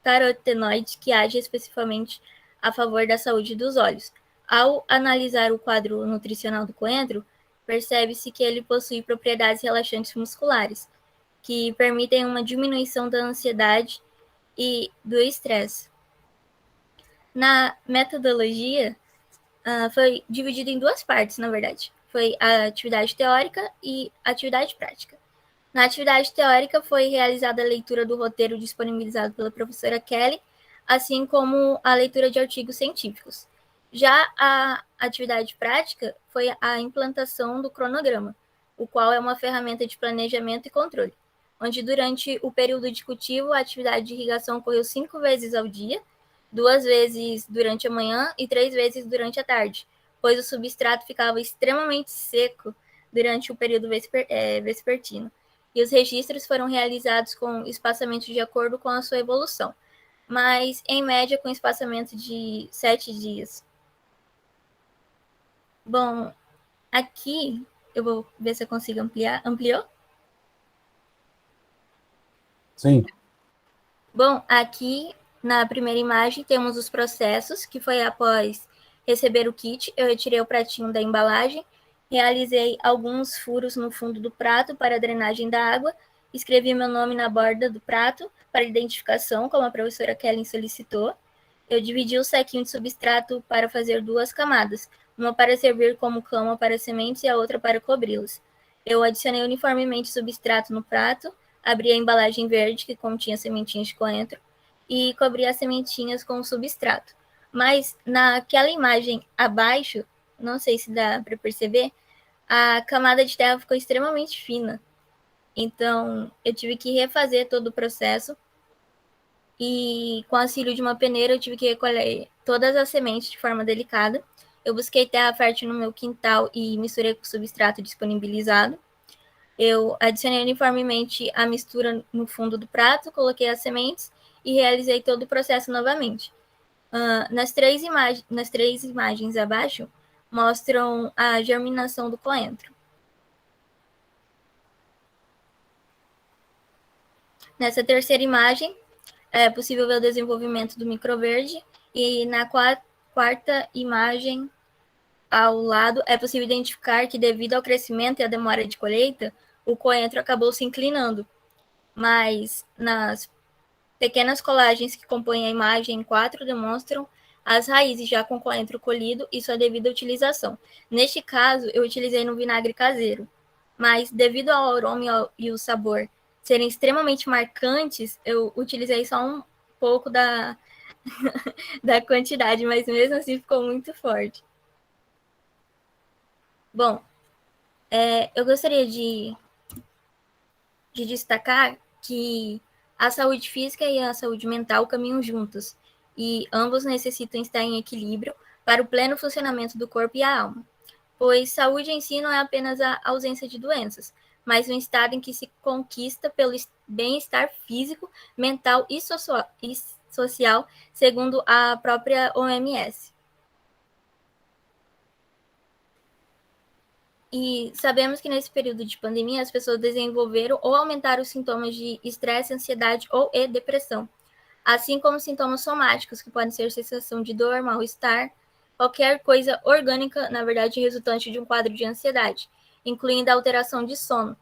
Speaker 11: carotenoide que age especificamente a favor da saúde dos olhos. Ao analisar o quadro nutricional do coentro, percebe-se que ele possui propriedades relaxantes musculares, que permitem uma diminuição da ansiedade e do estresse. Na metodologia, foi dividido em duas partes, na verdade. Foi a atividade teórica e a atividade prática. Na atividade teórica, foi realizada a leitura do roteiro disponibilizado pela professora Kelly, assim como a leitura de artigos científicos. Já a atividade prática foi a implantação do cronograma, o qual é uma ferramenta de planejamento e controle, onde durante o período de cultivo a atividade de irrigação ocorreu 5 vezes ao dia, 2 vezes durante a manhã e 3 vezes durante a tarde, pois o substrato ficava extremamente seco durante o período vespertino, e os registros foram realizados com espaçamento de acordo com a sua evolução, mas em média com espaçamento de 7 dias. Bom, aqui eu vou ver se eu consigo ampliar. Ampliou?
Speaker 2: Sim.
Speaker 11: Bom, aqui na primeira imagem temos os processos, que foi após receber o kit, eu retirei o pratinho da embalagem, realizei alguns furos no fundo do prato para a drenagem da água, escrevi meu nome na borda do prato para identificação, como a professora Kellen solicitou. Eu dividi o saquinho de substrato para fazer 2 camadas, uma para servir como cama para sementes e a outra para cobri-las. Eu adicionei uniformemente substrato no prato, abri a embalagem verde, que continha sementinhas de coentro, e cobri as sementinhas com o substrato. Mas naquela imagem abaixo, não sei se dá para perceber, a camada de terra ficou extremamente fina. Então, eu tive que refazer todo o processo e, com auxílio de uma peneira, eu tive que recolher todas as sementes de forma delicada. Eu busquei terra fértil no meu quintal e misturei com o substrato disponibilizado. Eu adicionei uniformemente a mistura no fundo do prato, coloquei as sementes e realizei todo o processo novamente. Nas três imagens abaixo, mostram a germinação do coentro. Nessa terceira imagem, é possível ver o desenvolvimento do microverde, e na quarta imagem, ao lado, é possível identificar que, devido ao crescimento e à demora de colheita, o coentro acabou se inclinando. Mas nas pequenas colagens que compõem a imagem 4 demonstram as raízes já com coentro colhido e sua devida utilização. Neste caso, eu utilizei no vinagre caseiro, mas devido ao aroma e o sabor serem extremamente marcantes, eu utilizei só um pouco da quantidade, mas mesmo assim ficou muito forte. Bom, eu gostaria de destacar que a saúde física e a saúde mental caminham juntos, e ambos necessitam estar em equilíbrio para o pleno funcionamento do corpo e a alma, pois saúde em si não é apenas a ausência de doenças, mas um estado em que se conquista pelo bem-estar físico, mental e social, segundo a própria OMS. E sabemos que nesse período de pandemia as pessoas desenvolveram ou aumentaram os sintomas de estresse, ansiedade e depressão, assim como sintomas somáticos, que podem ser sensação de dor, mal-estar, qualquer coisa orgânica, na verdade, resultante de um quadro de ansiedade, incluindo a alteração de sono.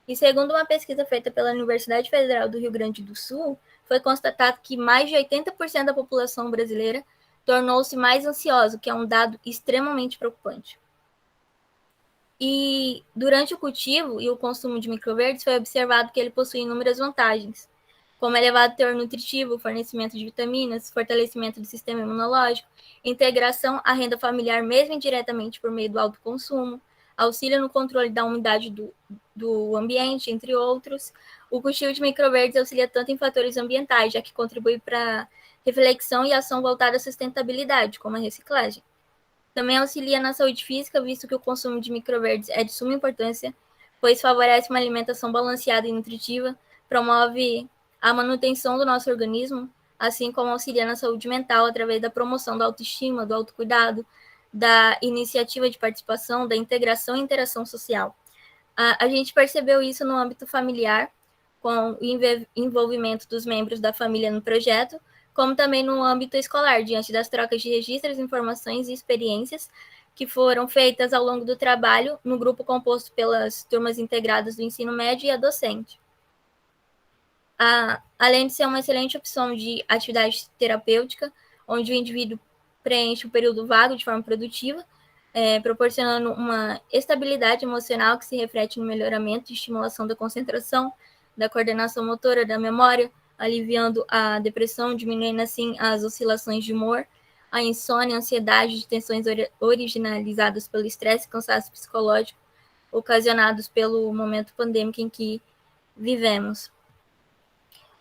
Speaker 11: E segundo uma pesquisa feita pela Universidade Federal do Rio Grande do Sul, foi constatado que mais de 80% da população brasileira tornou-se mais ansiosa, que é um dado extremamente preocupante. E durante o cultivo e o consumo de microverdes foi observado que ele possui inúmeras vantagens, como elevado teor nutritivo, fornecimento de vitaminas, fortalecimento do sistema imunológico, integração à renda familiar mesmo indiretamente por meio do alto consumo, auxílio no controle da umidade do ambiente, entre outros. O cultivo de microverdes auxilia tanto em fatores ambientais, já que contribui para reflexão e ação voltada à sustentabilidade, como a reciclagem. Também auxilia na saúde física, visto que o consumo de microverdes é de suma importância, pois favorece uma alimentação balanceada e nutritiva, promove a manutenção do nosso organismo, assim como auxilia na saúde mental através da promoção da autoestima, do autocuidado, da iniciativa de participação, da integração e interação social. A gente percebeu isso no âmbito familiar, com o envolvimento dos membros da família no projeto, como também no âmbito escolar, diante das trocas de registros, informações e experiências que foram feitas ao longo do trabalho no grupo composto pelas turmas integradas do ensino médio e a docente. Além de ser uma excelente opção de atividade terapêutica, onde o indivíduo preenche o período vago de forma produtiva, proporcionando uma estabilidade emocional que se reflete no melhoramento e estimulação da concentração, da coordenação motora, da memória, aliviando a depressão, diminuindo assim as oscilações de humor, a insônia, a ansiedade de tensões originalizadas pelo estresse e cansaço psicológico ocasionados pelo momento pandêmico em que vivemos.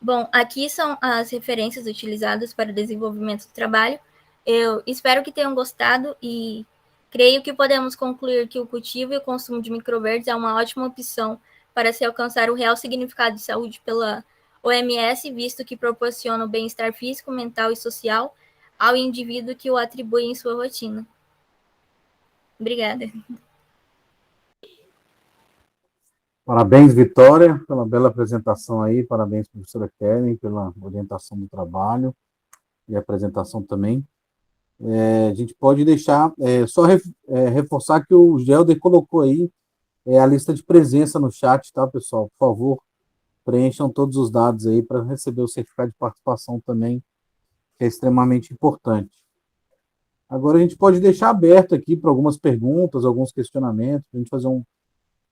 Speaker 11: Bom, aqui são as referências utilizadas para o desenvolvimento do trabalho. Eu espero que tenham gostado e creio que podemos concluir que o cultivo e o consumo de microverdes é uma ótima opção para se alcançar o real significado de saúde pela OMS, visto que proporciona o bem-estar físico, mental e social ao indivíduo que o atribui em sua rotina. Obrigada.
Speaker 2: Parabéns, Vitória, pela bela apresentação aí. Parabéns, professora Kellen, pela orientação do trabalho e apresentação também. A gente pode deixar, só reforçar que o Gelder colocou aí a lista de presença no chat, tá, pessoal? Por favor, preencham todos os dados aí para receber o certificado de participação também, que é extremamente importante. Agora a gente pode deixar aberto aqui para algumas perguntas, alguns questionamentos, para a gente fazer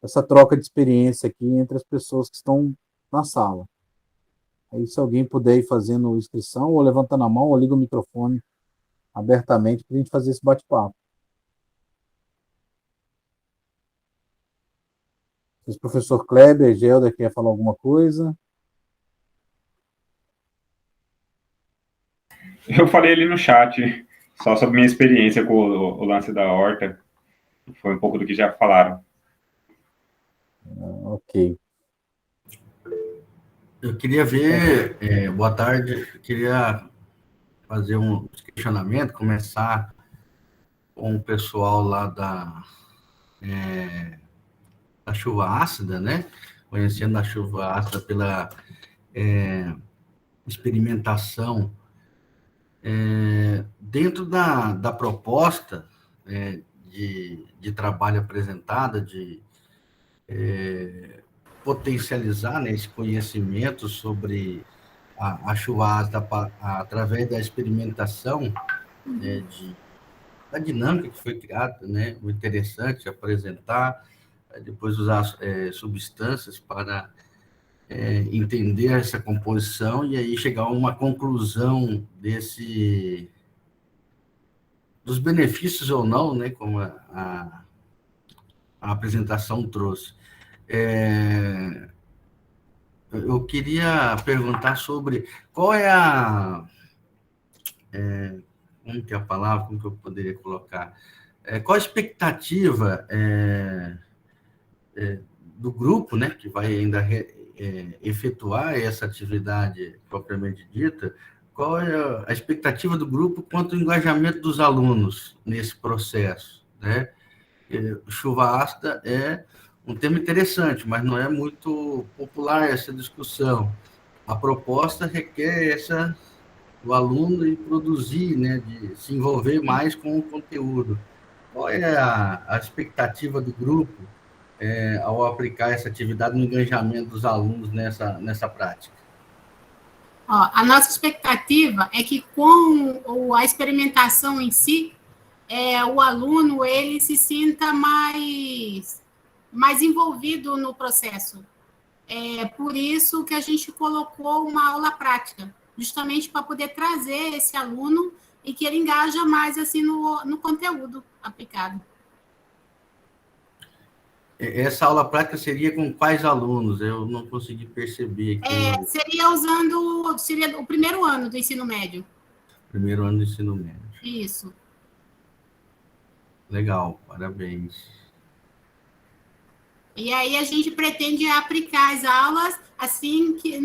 Speaker 2: essa troca de experiência aqui entre as pessoas que estão na sala. Aí, se alguém puder ir fazendo inscrição, ou levantando a mão, ou liga o microfone abertamente para a gente fazer esse bate-papo. Se o professor Kleber, Gelder, quer falar alguma coisa?
Speaker 1: Eu falei ali no chat, só sobre minha experiência com o lance da horta. Foi um pouco do que já falaram.
Speaker 2: Ok.
Speaker 3: Eu queria ver, boa tarde, eu queria fazer um questionamento, começar com o pessoal lá da chuva ácida, né? Conhecendo a chuva ácida pela experimentação. Dentro da proposta de trabalho apresentada, de potencializar, né, esse conhecimento sobre a chuva ácida através da experimentação da dinâmica que foi criada, né? O interessante é apresentar, depois usar substâncias para entender essa composição e aí chegar a uma conclusão dos benefícios ou não, né, como a apresentação trouxe. Eu queria perguntar sobre qual é como que é a palavra, como que eu poderia colocar? Qual a expectativa do grupo, né, que vai ainda efetuar essa atividade propriamente dita? Qual é a expectativa do grupo quanto ao engajamento dos alunos nesse processo, né? Chuva ácida é um tema interessante, mas não é muito popular essa discussão. A proposta requer o aluno ir produzir, né, de se envolver mais com o conteúdo. Qual é a expectativa do grupo ao aplicar essa atividade no engajamento dos alunos nessa prática?
Speaker 4: A nossa expectativa é que com a experimentação em si, o aluno ele se sinta mais envolvido no processo. Por isso que a gente colocou uma aula prática, justamente para poder trazer esse aluno e que ele engaja mais assim no conteúdo aplicado.
Speaker 3: Essa aula prática seria com quais alunos? Eu não consegui perceber.
Speaker 4: Seria o primeiro ano do ensino médio.
Speaker 3: Primeiro ano do ensino médio.
Speaker 4: Isso.
Speaker 3: Legal, parabéns.
Speaker 4: E aí a gente pretende aplicar as aulas assim que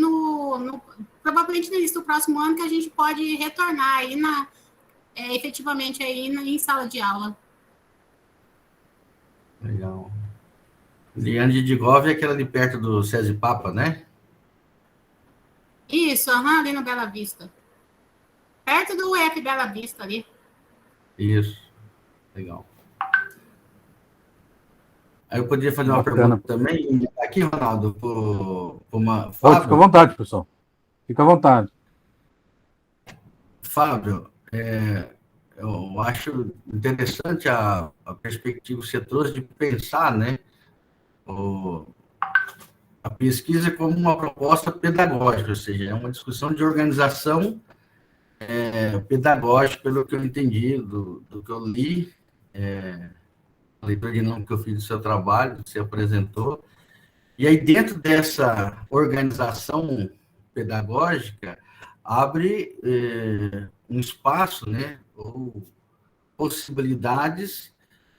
Speaker 4: provavelmente no início do próximo ano que a gente pode retornar aí efetivamente aí em sala de aula.
Speaker 3: Legal. Liane de Gove é aquela ali perto do SESI Papa, né?
Speaker 4: Isso, ali no Bela Vista. Perto do UF Bela Vista ali.
Speaker 3: Isso, legal. Aí eu poderia fazer uma pergunta também. Aqui, Ronaldo, Fábio.
Speaker 2: Pode, fica à vontade, pessoal. Fica à vontade.
Speaker 3: Fábio, eu acho interessante a perspectiva que você trouxe de pensar, né, a pesquisa como uma proposta pedagógica, ou seja, é uma discussão de organização pedagógico, pelo que eu entendi, do que eu li, a leitura dinâmica que eu fiz do seu trabalho, que você apresentou. E aí, dentro dessa organização pedagógica, abre um espaço, né, ou possibilidades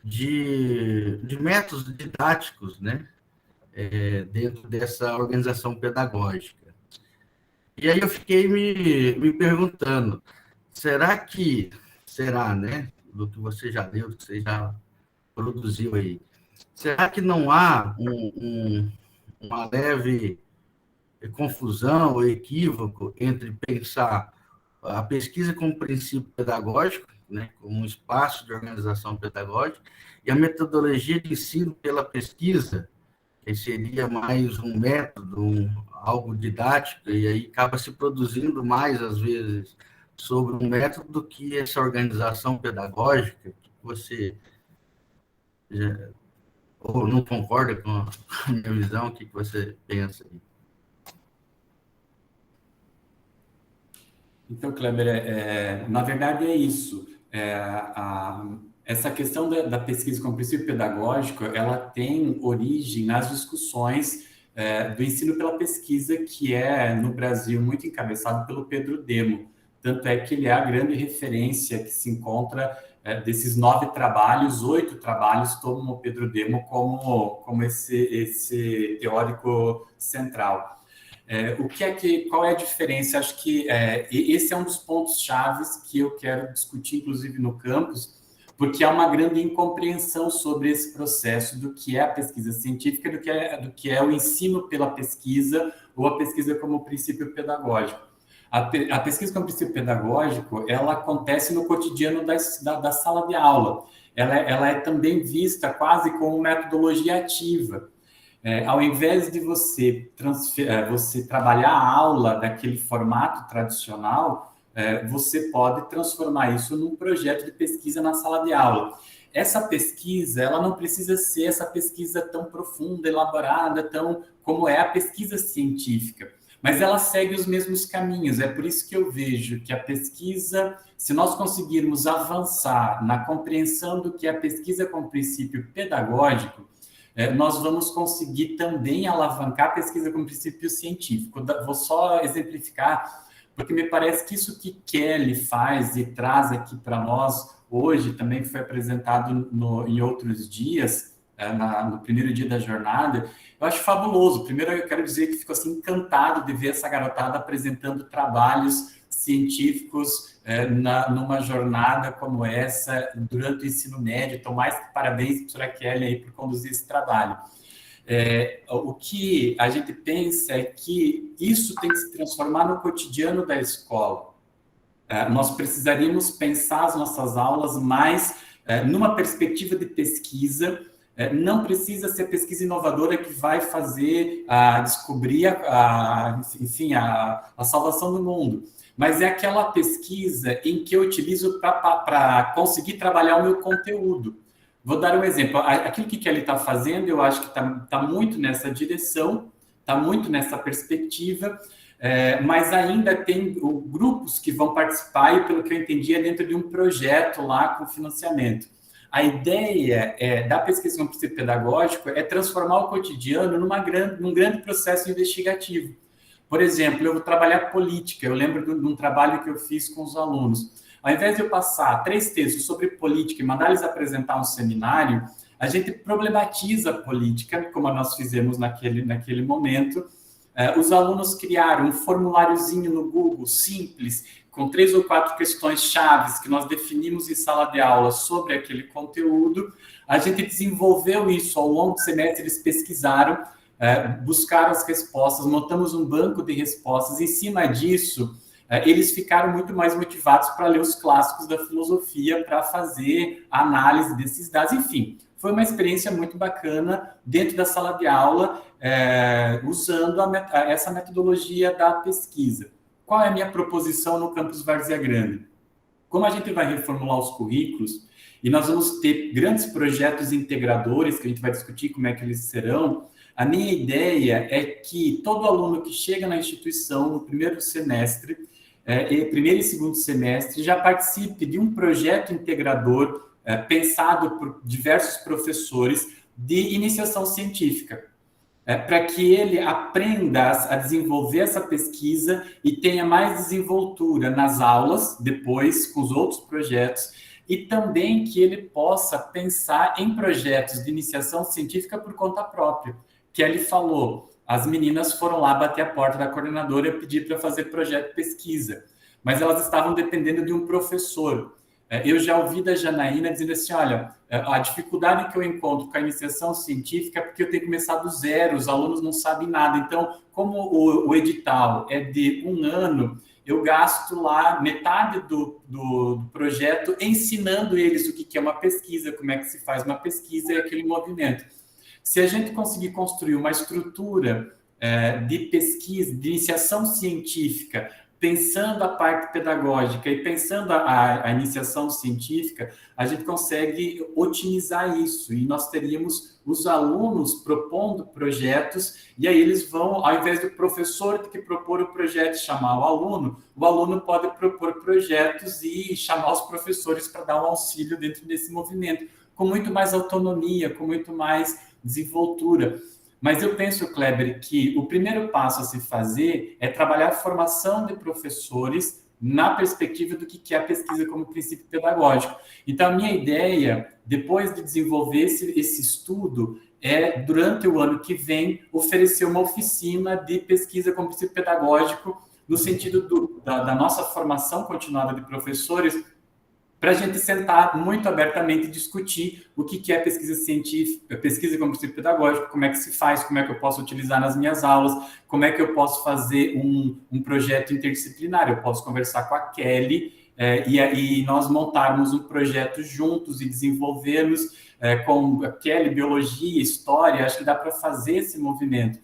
Speaker 3: de métodos didáticos, né, dentro dessa organização pedagógica. E aí eu fiquei me perguntando, será, né, do que você já leu, do que você já produziu aí, será que não há uma leve confusão ou equívoco entre pensar a pesquisa como princípio pedagógico, né, como um espaço de organização pedagógica, e a metodologia de ensino pela pesquisa, que seria mais um método, algo didático, e aí acaba se produzindo mais, às vezes, sobre um método do que essa organização pedagógica, que você ou não concorda com a minha visão, o que você pensa aí?
Speaker 7: Então, Kleber, na verdade é isso. Essa questão da pesquisa como princípio pedagógico, ela tem origem nas discussões do ensino pela pesquisa, que é, no Brasil, muito encabeçado pelo Pedro Demo. Tanto é que ele é a grande referência que se encontra desses 9 trabalhos, 8 trabalhos tomam o Pedro Demo como esse teórico central. Qual é a diferença? Acho que esse é um dos pontos chaves que eu quero discutir, inclusive no campus, porque há uma grande incompreensão sobre esse processo do que é a pesquisa científica, do que é o ensino pela pesquisa ou a pesquisa como princípio pedagógico. A pesquisa como princípio pedagógico, ela acontece no cotidiano da sala de aula. Ela é também vista quase como metodologia ativa. Ao invés de você trabalhar a aula daquele formato tradicional, você pode transformar isso num projeto de pesquisa na sala de aula. Essa pesquisa, ela não precisa ser essa pesquisa tão profunda, elaborada, como é a pesquisa científica, mas ela segue os mesmos caminhos. É por isso que eu vejo que a pesquisa, se nós conseguirmos avançar na compreensão do que é a pesquisa como princípio pedagógico, nós vamos conseguir também alavancar a pesquisa como princípio científico. Vou só exemplificar, porque me parece que isso que Kelly faz e traz aqui para nós hoje, também foi apresentado em outros dias, no primeiro dia da jornada, eu acho fabuloso. Primeiro, eu quero dizer que fico assim, encantado de ver essa garotada apresentando trabalhos científicos numa jornada como essa, durante o ensino médio. Então, mais que parabéns, professora Kelly, aí, por conduzir esse trabalho. O que a gente pensa é que isso tem que se transformar no cotidiano da escola. Nós precisaríamos pensar as nossas aulas mais numa perspectiva de pesquisa. Não precisa ser pesquisa inovadora que vai fazer descobrir a salvação do mundo, mas é aquela pesquisa em que eu utilizo para conseguir trabalhar o meu conteúdo. Vou dar um exemplo. Aquilo que Kelly está fazendo, eu acho que está muito nessa direção, está muito nessa perspectiva, mas ainda tem grupos que vão participar, e pelo que eu entendi, é dentro de um projeto lá com financiamento. A ideia da pesquisa como princípio pedagógico é transformar o cotidiano num grande processo investigativo. Por exemplo, eu vou trabalhar política. Eu lembro de um trabalho que eu fiz com os alunos. Ao invés de eu passar 3 textos sobre política e mandar eles apresentar um seminário, a gente problematiza a política, como nós fizemos naquele momento. Os alunos criaram um formuláriozinho no Google, simples, com 3 ou 4 questões chaves que nós definimos em sala de aula sobre aquele conteúdo. A gente desenvolveu isso ao longo do semestre, eles pesquisaram, buscaram as respostas, montamos um banco de respostas. Em cima disso, eles ficaram muito mais motivados para ler os clássicos da filosofia, para fazer a análise desses dados. Enfim, foi uma experiência muito bacana dentro da sala de aula, usando essa metodologia da pesquisa. Qual é a minha proposição no campus Várzea Grande? Como a gente vai reformular os currículos, e nós vamos ter grandes projetos integradores, que a gente vai discutir como é que eles serão, a minha ideia é que todo aluno que chega na instituição no primeiro semestre, primeiro e segundo semestre, já participe de um projeto integrador pensado por diversos professores de iniciação científica, para que ele aprenda a desenvolver essa pesquisa e tenha mais desenvoltura nas aulas, depois com os outros projetos, e também que ele possa pensar em projetos de iniciação científica por conta própria. Que ele falou, as meninas foram lá bater a porta da coordenadora e pedir para fazer projeto de pesquisa, mas elas estavam dependendo de um professor. Eu já ouvi da Janaína dizendo assim, olha, a dificuldade que eu encontro com a iniciação científica é porque eu tenho que começar do zero, os alunos não sabem nada. Então, como o edital é de 1 ano, eu gasto lá metade do projeto ensinando eles o que é uma pesquisa, como é que se faz uma pesquisa e aquele movimento. Se a gente conseguir construir uma estrutura de pesquisa, de iniciação científica, pensando a parte pedagógica e pensando a iniciação científica, a gente consegue otimizar isso e nós teríamos os alunos propondo projetos e aí eles vão, ao invés do professor ter que propor o projeto e chamar o aluno pode propor projetos e chamar os professores para dar um auxílio dentro desse movimento, com muito mais autonomia, com muito mais desenvoltura. Mas eu penso, Kleber, que o primeiro passo a se fazer é trabalhar a formação de professores na perspectiva do que é a pesquisa como princípio pedagógico. Então, a minha ideia, depois de desenvolver esse estudo, é, durante o ano que vem, oferecer uma oficina de pesquisa como princípio pedagógico, no sentido da nossa formação continuada de professores, para a gente sentar muito abertamente e discutir o que é pesquisa científica, pesquisa como princípio pedagógico, como é que se faz, como é que eu posso utilizar nas minhas aulas, como é que eu posso fazer um projeto interdisciplinar. Eu posso conversar com a Kelly e nós montarmos um projeto juntos e desenvolvermos com a Kelly, biologia, história, acho que dá para fazer esse movimento.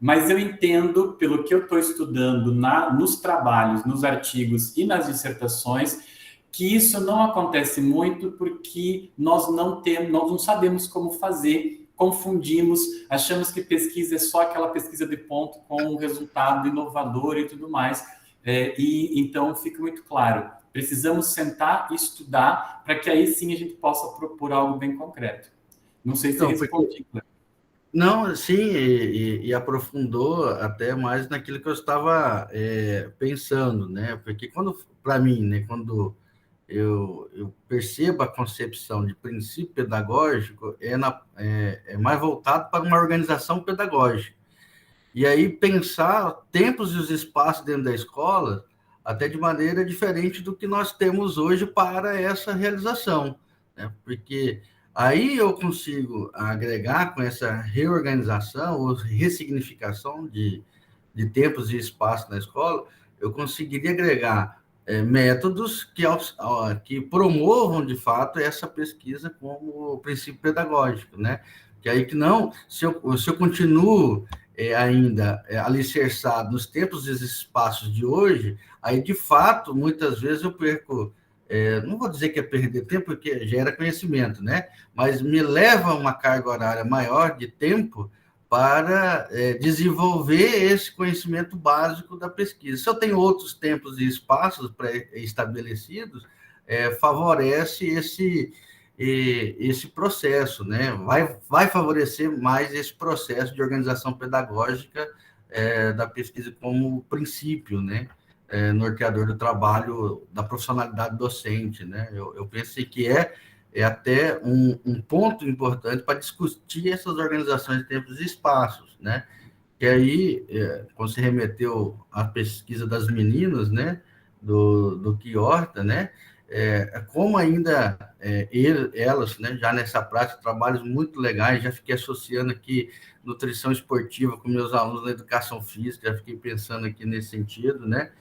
Speaker 7: Mas eu entendo, pelo que eu estou estudando nos trabalhos, nos artigos e nas dissertações, que isso não acontece muito porque nós não sabemos como fazer, confundimos, achamos que pesquisa é só aquela pesquisa de ponto com um resultado inovador e tudo mais, e então fica muito claro, precisamos sentar e estudar para que aí sim a gente possa propor algo bem concreto. Não sei se respondi.
Speaker 3: Não, sim, e aprofundou até mais naquilo que eu estava pensando, né? Porque para mim, né, quando eu percebo a concepção de princípio pedagógico é mais voltado para uma organização pedagógica. E aí pensar tempos e os espaços dentro da escola até de maneira diferente do que nós temos hoje para essa realização, né? Porque aí eu consigo agregar com essa reorganização ou ressignificação de tempos e espaços na escola, eu conseguiria agregar métodos que promovam, de fato, essa pesquisa como princípio pedagógico, né? Que aí que não, se eu continuo ainda alicerçado nos tempos e espaços de hoje, aí, de fato, muitas vezes eu perco, não vou dizer que é perder tempo, porque gera conhecimento, né? Mas me leva a uma carga horária maior de tempo para desenvolver esse conhecimento básico da pesquisa. Se eu tenho outros tempos e espaços pré-estabelecidos, favorece esse processo, né? Vai favorecer mais esse processo de organização pedagógica da pesquisa como princípio, né? Norteador do trabalho, da profissionalidade docente, né? Eu penso que é até um ponto importante para discutir essas organizações de tempos e espaços, né? Que aí, quando se remeteu à pesquisa das meninas, né, do Quiorta, né, como ainda elas, né, já nessa prática, trabalhos muito legais, já fiquei associando aqui nutrição esportiva com meus alunos na educação física, já fiquei pensando aqui nesse sentido, né?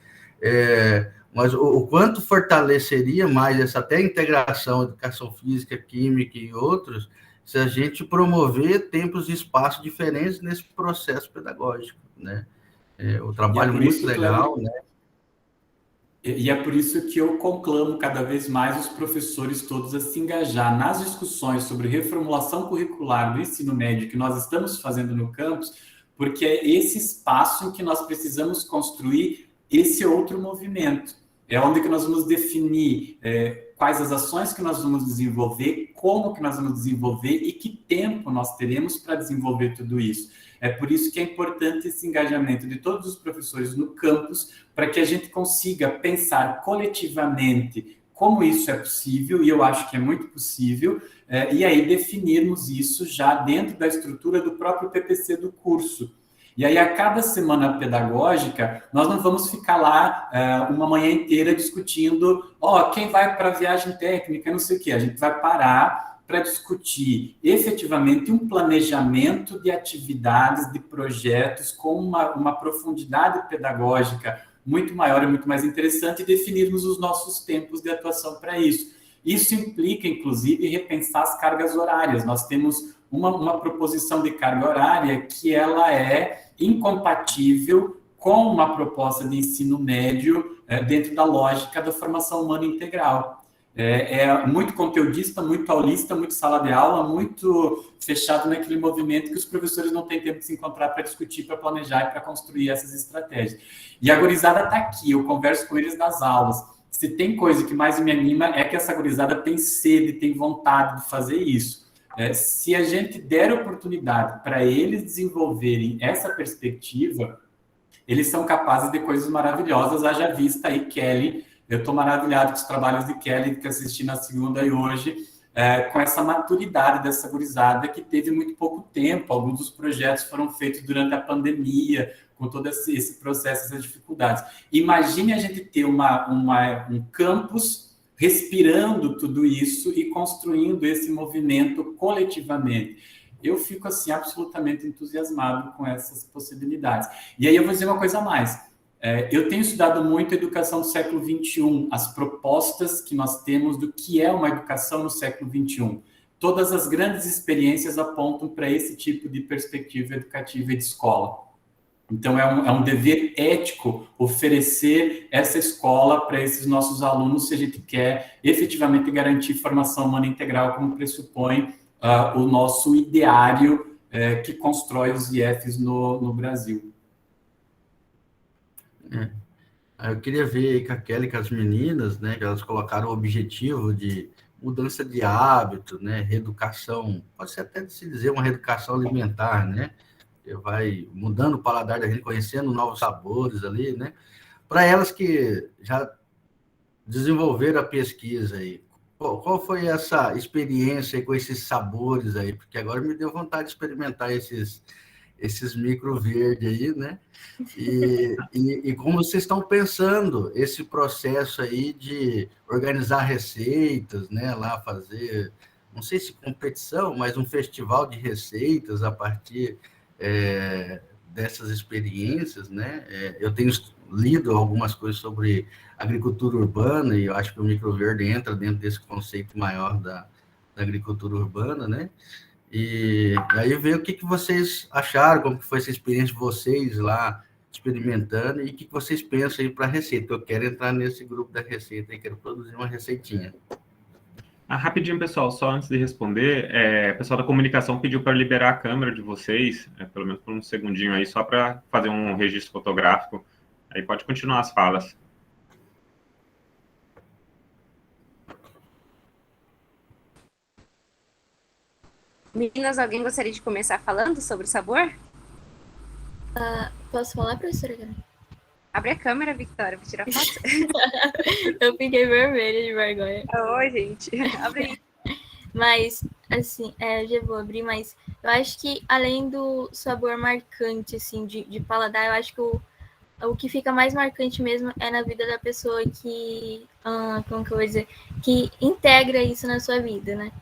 Speaker 3: Mas o quanto fortaleceria mais essa até integração, educação física, química e outros, se a gente promover tempos e espaços diferentes nesse processo pedagógico, né? O trabalho muito legal, né?
Speaker 7: E é por isso que eu conclamo cada vez mais os professores todos a se engajar nas discussões sobre reformulação curricular do ensino médio que nós estamos fazendo no campus, porque é esse espaço em que nós precisamos construir esse outro movimento. É onde que nós vamos definir quais as ações que nós vamos desenvolver, como que nós vamos desenvolver e que tempo nós teremos para desenvolver tudo isso. É por isso que é importante esse engajamento de todos os professores no campus, para que a gente consiga pensar coletivamente como isso é possível, e eu acho que é muito possível, e aí definirmos isso já dentro da estrutura do próprio PPC do curso. E aí, a cada semana pedagógica, nós não vamos ficar lá uma manhã inteira discutindo, quem vai para a viagem técnica, não sei o quê. A gente vai parar para discutir efetivamente um planejamento de atividades, de projetos com uma profundidade pedagógica muito maior e muito mais interessante, e definirmos os nossos tempos de atuação para isso. Isso implica, inclusive, repensar as cargas horárias. Nós temos uma proposição de carga horária que ela é incompatível com uma proposta de ensino médio dentro da lógica da formação humana integral. É muito conteudista, muito aulista, muito sala de aula, muito fechado naquele movimento que os professores não têm tempo de se encontrar para discutir, para planejar e para construir essas estratégias. E a gurizada está aqui, eu converso com eles nas aulas. Se tem coisa que mais me anima é que essa gurizada tem sede, tem vontade de fazer isso. Se a gente der oportunidade para eles desenvolverem essa perspectiva, eles são capazes de coisas maravilhosas. Haja vista aí, Kelly. Eu estou maravilhado com os trabalhos de Kelly, que assisti na segunda e hoje, com essa maturidade dessa gurizada que teve muito pouco tempo. Alguns dos projetos foram feitos durante a pandemia, com todo esse processo, essas dificuldades. Imagine a gente ter um campus respirando tudo isso e construindo esse movimento coletivamente. Eu fico, assim, absolutamente entusiasmado com essas possibilidades. E aí eu vou dizer uma coisa a mais. Eu tenho estudado muito a educação do século XXI, as propostas que nós temos do que é uma educação no século XXI. Todas as grandes experiências apontam para esse tipo de perspectiva educativa e de escola. Então, é um dever ético oferecer essa escola para esses nossos alunos, se a gente quer efetivamente garantir formação humana integral, como pressupõe o nosso ideário que constrói os IFs no Brasil.
Speaker 3: Eu queria ver aí com a Kelly, com as meninas, né, que elas colocaram o objetivo de mudança de hábito, né, reeducação, pode ser até se dizer uma reeducação alimentar, né, que vai mudando o paladar da gente, conhecendo novos sabores ali, né, para elas que já desenvolveram a pesquisa aí. Qual foi essa experiência aí com esses sabores aí? Porque agora me deu vontade de experimentar esses micro verdes aí, né? E como vocês estão pensando esse processo aí de organizar receitas, né? Lá fazer, não sei se competição, mas um festival de receitas a partir dessas experiências, né? Eu tenho lido algumas coisas sobre agricultura urbana e eu acho que o microverde entra dentro desse conceito maior da agricultura urbana, né? E aí ver o que vocês acharam, como que foi essa experiência de vocês lá experimentando e o que vocês pensam aí para a receita. Eu quero entrar nesse grupo da receita e quero produzir uma receitinha.
Speaker 1: Rapidinho, pessoal, só antes de responder, o pessoal da comunicação pediu para liberar a câmera de vocês, pelo menos por um segundinho aí, só para fazer um registro fotográfico. Aí pode continuar as falas.
Speaker 9: Meninas, alguém gostaria de começar falando sobre o sabor?
Speaker 11: Posso falar, professora?
Speaker 9: Abre a câmera, Victoria, para tirar foto.
Speaker 11: Eu fiquei vermelha de vergonha.
Speaker 9: Oi, gente. Abre aí.
Speaker 11: Mas, assim, eu já vou abrir, mas eu acho que além do sabor marcante, assim, de paladar, eu acho que o que fica mais marcante mesmo é na vida da pessoa que, como que eu vou dizer, que integra isso na sua vida, né?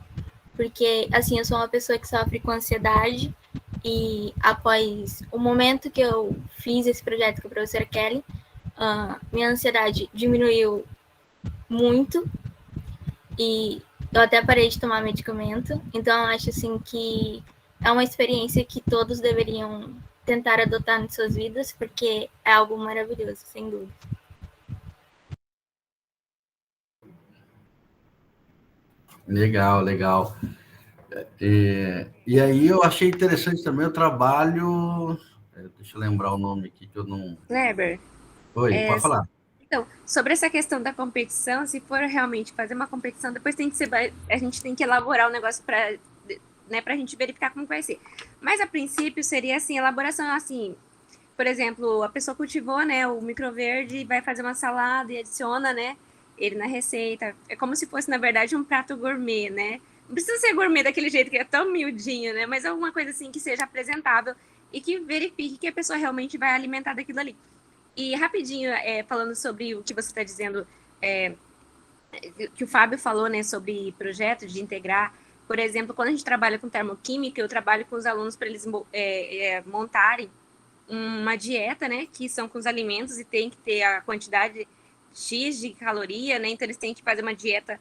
Speaker 11: Porque, assim, eu sou uma pessoa que sofre com ansiedade e após o momento que eu fiz esse projeto com a professora Kelly, minha ansiedade diminuiu muito e eu até parei de tomar medicamento. Então, eu acho, assim, que é uma experiência que todos deveriam tentar adotar em suas vidas, porque é algo maravilhoso, sem dúvida.
Speaker 3: Legal, legal. E aí eu achei interessante também o trabalho... Deixa eu lembrar o nome aqui que eu não...
Speaker 9: Kleber.
Speaker 3: Oi, pode falar.
Speaker 9: Então, sobre essa questão da competição, se for realmente fazer uma competição, depois tem que ser, a gente tem que elaborar o negócio para, né, para a gente verificar como vai ser. Mas a princípio seria assim, elaboração assim, por exemplo, a pessoa cultivou, né, o microverde, vai fazer uma salada e adiciona, né, ele na receita. É como se fosse, na verdade, um prato gourmet, né? Não precisa ser gourmet daquele jeito que é tão miudinho, né? Mas alguma coisa assim que seja apresentável e que verifique que a pessoa realmente vai alimentar daquilo ali. E rapidinho, falando sobre o que você está dizendo, que o Fábio falou, né, sobre projetos de integrar, por exemplo, quando a gente trabalha com termoquímica, eu trabalho com os alunos para eles montarem uma dieta, né, que são com os alimentos e tem que ter a quantidade X de caloria, né, então eles têm que fazer uma dieta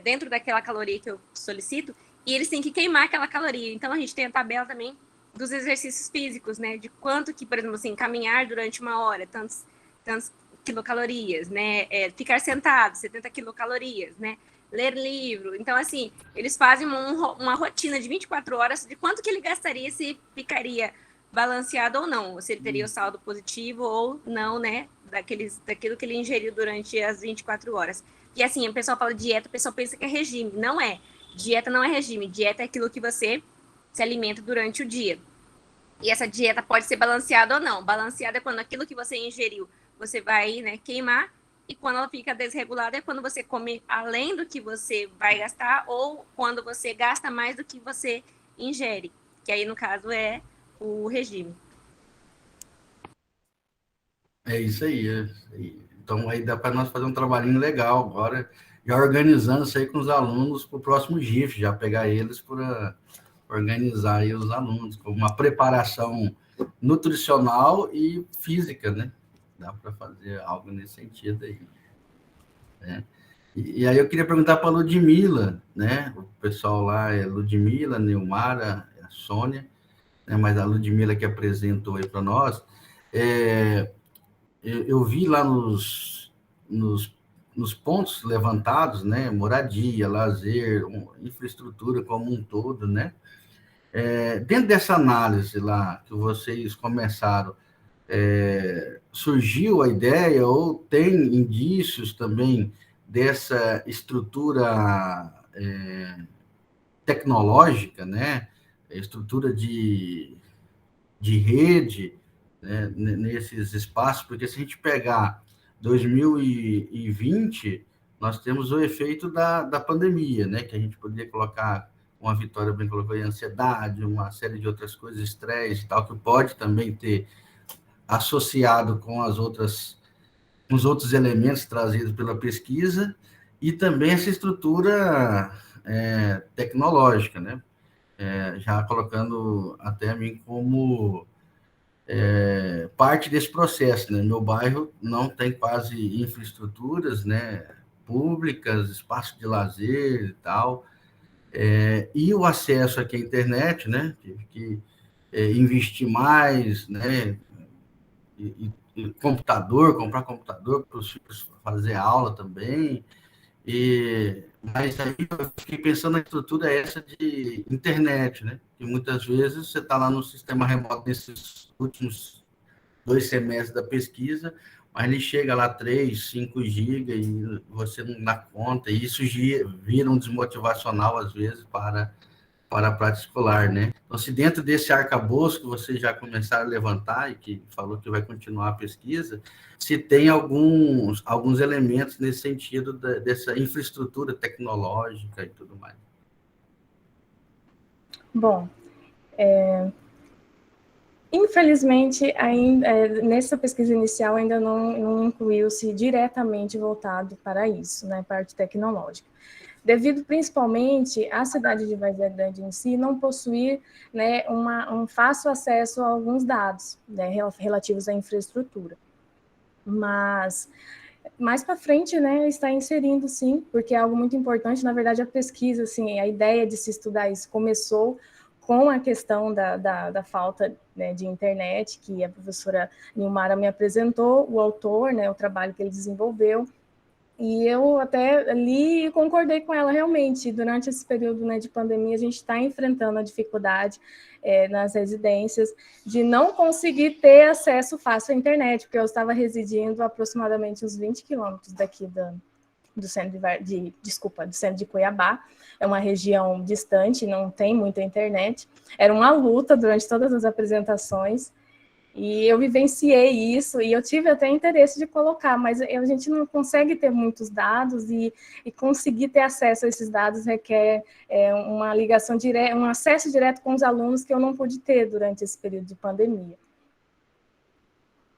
Speaker 9: dentro daquela caloria que eu solicito, e eles têm que queimar aquela caloria. Então a gente tem a tabela também dos exercícios físicos, né, de quanto que, por exemplo, assim, caminhar durante 1 hora, tantos quilocalorias, né, ficar sentado, 70 quilocalorias, né, ler livro. Então, assim, eles fazem uma rotina de 24 horas de quanto que ele gastaria se ficaria balanceado ou não, se ele teria o saldo positivo ou não, né, daquilo que ele ingeriu durante as 24 horas. E assim, o pessoal fala dieta, o pessoal pensa que é regime. Não é. Dieta não é regime. Dieta é aquilo que você se alimenta durante o dia. E essa dieta pode ser balanceada ou não. Balanceada é quando aquilo que você ingeriu, você vai, né, queimar. E quando ela fica desregulada é quando você come além do que você vai gastar ou quando você gasta mais do que você ingere. Que aí, no caso, é o regime.
Speaker 3: É isso aí. Então, aí dá para nós fazer um trabalhinho legal agora, já organizando isso aí com os alunos para o próximo GIF, já pegar eles para organizar aí os alunos, com uma preparação nutricional e física, né? Dá para fazer algo nesse sentido aí. Né? E aí eu queria perguntar para a Ludmila, né? O pessoal lá é Ludmila, Neumara, a Sônia, né? Mas a Ludmila que apresentou aí para nós, eu vi lá nos pontos levantados, né? Moradia, lazer, infraestrutura como um todo, né? Dentro dessa análise lá que vocês começaram, surgiu a ideia ou tem indícios também dessa estrutura tecnológica, né? Estrutura de rede, né? Nesses espaços, porque se a gente pegar 2020, nós temos o efeito da pandemia, né? Que a gente poderia colocar, uma Vitória bem colocou aí, ansiedade, uma série de outras coisas, estresse e tal, que pode também ter associado com os outros elementos trazidos pela pesquisa, e também essa estrutura tecnológica, né? Já colocando até a mim como parte desse processo, né? Meu bairro não tem quase infraestruturas, né, públicas, espaço de lazer e tal, e o acesso aqui à internet, né? Tive que investir mais, né? E comprar computador para os filhos fazer aula também. Mas aí eu fiquei pensando na estrutura essa de internet, né? Que muitas vezes você está lá no sistema remoto nesses últimos 2 semestres da pesquisa, mas ele chega lá 3, 5 GB e você não dá conta, e isso vira um desmotivacional, às vezes, para a prática escolar, né? Então, se dentro desse arcabouço que vocês já começaram a levantar e que falou que vai continuar a pesquisa, se tem alguns elementos nesse sentido dessa infraestrutura tecnológica e tudo mais.
Speaker 8: Bom, infelizmente, ainda, nessa pesquisa inicial ainda não incluiu-se diretamente voltado para isso, né, parte tecnológica. Devido principalmente à cidade de Várzea Grande em si não possuir, né, um fácil acesso a alguns dados, né, relativos à infraestrutura. Mas mais para frente, né, está inserindo sim, porque é algo muito importante. Na verdade, a pesquisa, assim, a ideia de se estudar isso começou com a questão da falta, né, de internet, que a professora Nilmara me apresentou, o autor, né, o trabalho que ele desenvolveu. E eu até li e concordei com ela, realmente. Durante esse período, né, de pandemia, a gente está enfrentando a dificuldade nas residências de não conseguir ter acesso fácil à internet, porque eu estava residindo aproximadamente uns 20 quilômetros daqui do centro do centro de Cuiabá. É uma região distante, não tem muita internet. Era uma luta durante todas as apresentações. E eu vivenciei isso, e eu tive até interesse de colocar, mas a gente não consegue ter muitos dados, e conseguir ter acesso a esses dados requer uma ligação direta, um acesso direto com os alunos que eu não pude ter durante esse período de pandemia.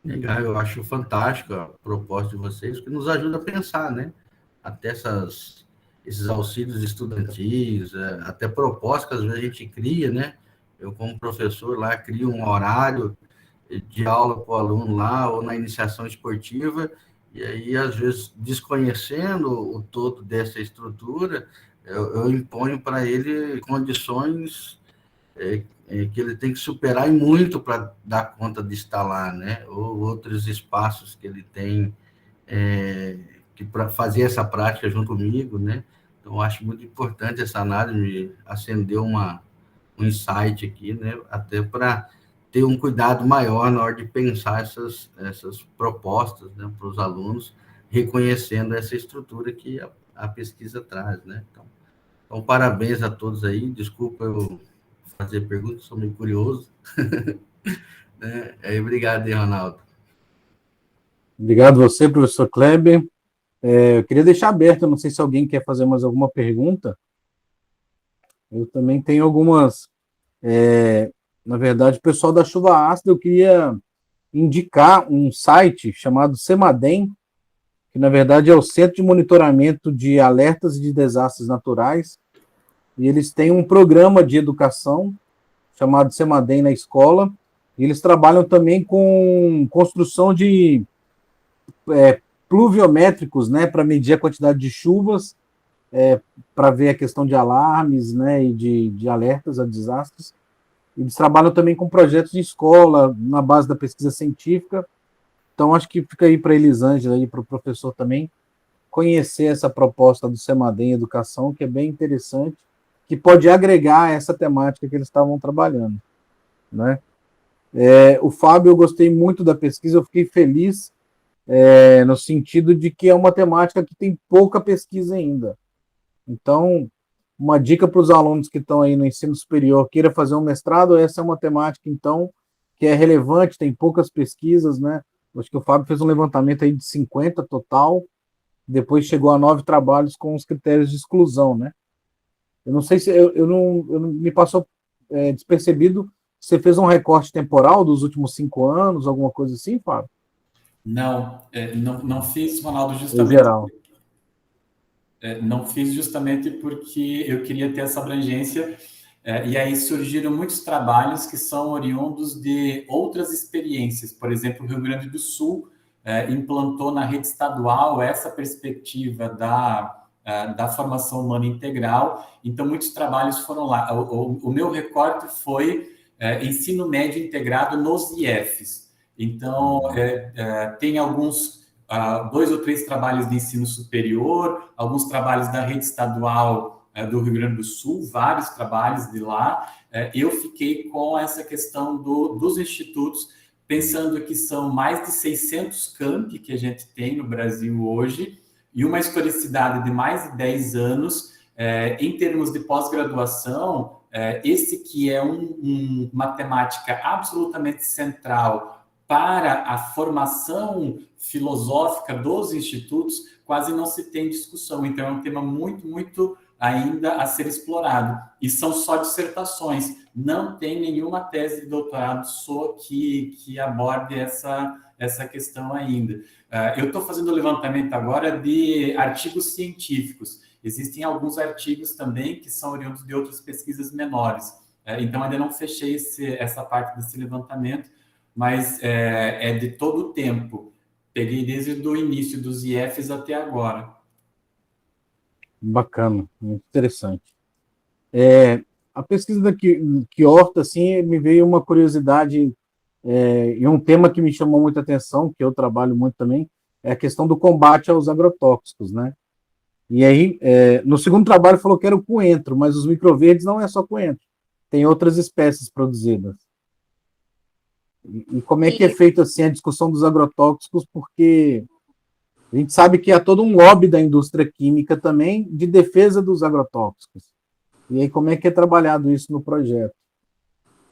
Speaker 3: Legal, eu acho fantástico a proposta de vocês, que nos ajuda a pensar, né? Até esses auxílios estudantis, até propostas que às vezes a gente cria, né? Eu, como professor lá, crio um horário de aula com o aluno lá, ou na iniciação esportiva, e aí, às vezes, desconhecendo o todo dessa estrutura, eu imponho para ele condições que ele tem que superar e muito para dar conta de estar lá, né? Ou outros espaços que ele tem que para fazer essa prática junto comigo, né? Então, eu acho muito importante essa análise, acender um insight aqui, né? Até para ter um cuidado maior na hora de pensar essas propostas, né, para os alunos, reconhecendo essa estrutura que a pesquisa traz, né? Então, parabéns a todos aí. Desculpa eu fazer perguntas, sou meio curioso. Obrigado aí, Ronaldo.
Speaker 2: Obrigado a você, professor Kleber. Eu queria deixar aberto, não sei se alguém quer fazer mais alguma pergunta. Eu também tenho algumas... Na verdade, o pessoal da Chuva Ácida, eu queria indicar um site chamado CEMADEM, que na verdade é o Centro de Monitoramento de Alertas e de Desastres Naturais, e eles têm um programa de educação chamado CEMADEM na escola, e eles trabalham também com construção de pluviométricos, né, para medir a quantidade de chuvas, para ver a questão de alarmes, né, e de alertas a desastres. Eles trabalham também com projetos de escola, na base da pesquisa científica. Então, acho que fica aí para a Elisângela e para o professor também conhecer essa proposta do CEMADEM Educação, que é bem interessante, que pode agregar essa temática que eles estavam trabalhando, né? O Fábio, eu gostei muito da pesquisa, eu fiquei feliz no sentido de que é uma temática que tem pouca pesquisa ainda. Então, uma dica para os alunos que estão aí no ensino superior, queira fazer um mestrado, essa é uma temática, então, que é relevante, tem poucas pesquisas, né? Acho que o Fábio fez um levantamento aí de 50 total, depois chegou a 9 trabalhos com os critérios de exclusão, né? Eu não sei se... eu não me passou despercebido, você fez um recorte temporal dos últimos 5 anos, alguma coisa assim, Fábio?
Speaker 7: Não fiz, Ronaldo, justamente...
Speaker 2: Em geral.
Speaker 7: Não fiz justamente porque eu queria ter essa abrangência, e aí surgiram muitos trabalhos que são oriundos de outras experiências. Por exemplo, o Rio Grande do Sul implantou na rede estadual essa perspectiva da formação humana integral, então muitos trabalhos foram lá. O meu recorte foi ensino médio integrado nos IEFs. Então, tem alguns... 2 ou 3 trabalhos de ensino superior, alguns trabalhos da rede estadual do Rio Grande do Sul, vários trabalhos de lá. Eu fiquei com essa questão dos institutos, pensando que são mais de 600 campi que a gente tem no Brasil hoje, e uma historicidade de mais de 10 anos. Em termos de pós-graduação, esse que é uma temática absolutamente central para a formação filosófica dos institutos, quase não se tem discussão. Então, é um tema muito, muito ainda a ser explorado. E são só dissertações. Não tem nenhuma tese de doutorado só que aborde essa questão ainda. Eu estou fazendo o levantamento agora de artigos científicos. Existem alguns artigos também que são oriundos de outras pesquisas menores. Então, ainda não fechei essa parte desse levantamento, mas é de todo o tempo. Peguei desde o início dos IEFs até agora.
Speaker 2: Bacana, muito interessante. A pesquisa da Quiorta, assim, me veio uma curiosidade, e um tema que me chamou muita atenção, que eu trabalho muito também, é a questão do combate aos agrotóxicos, né? E aí, no segundo trabalho falou que era o coentro, mas os microverdes não é só coentro, tem outras espécies produzidas. E como é que é feito assim a discussão dos agrotóxicos, porque a gente sabe que há todo um lobby da indústria química também de defesa dos agrotóxicos. E aí como é que é trabalhado isso no projeto?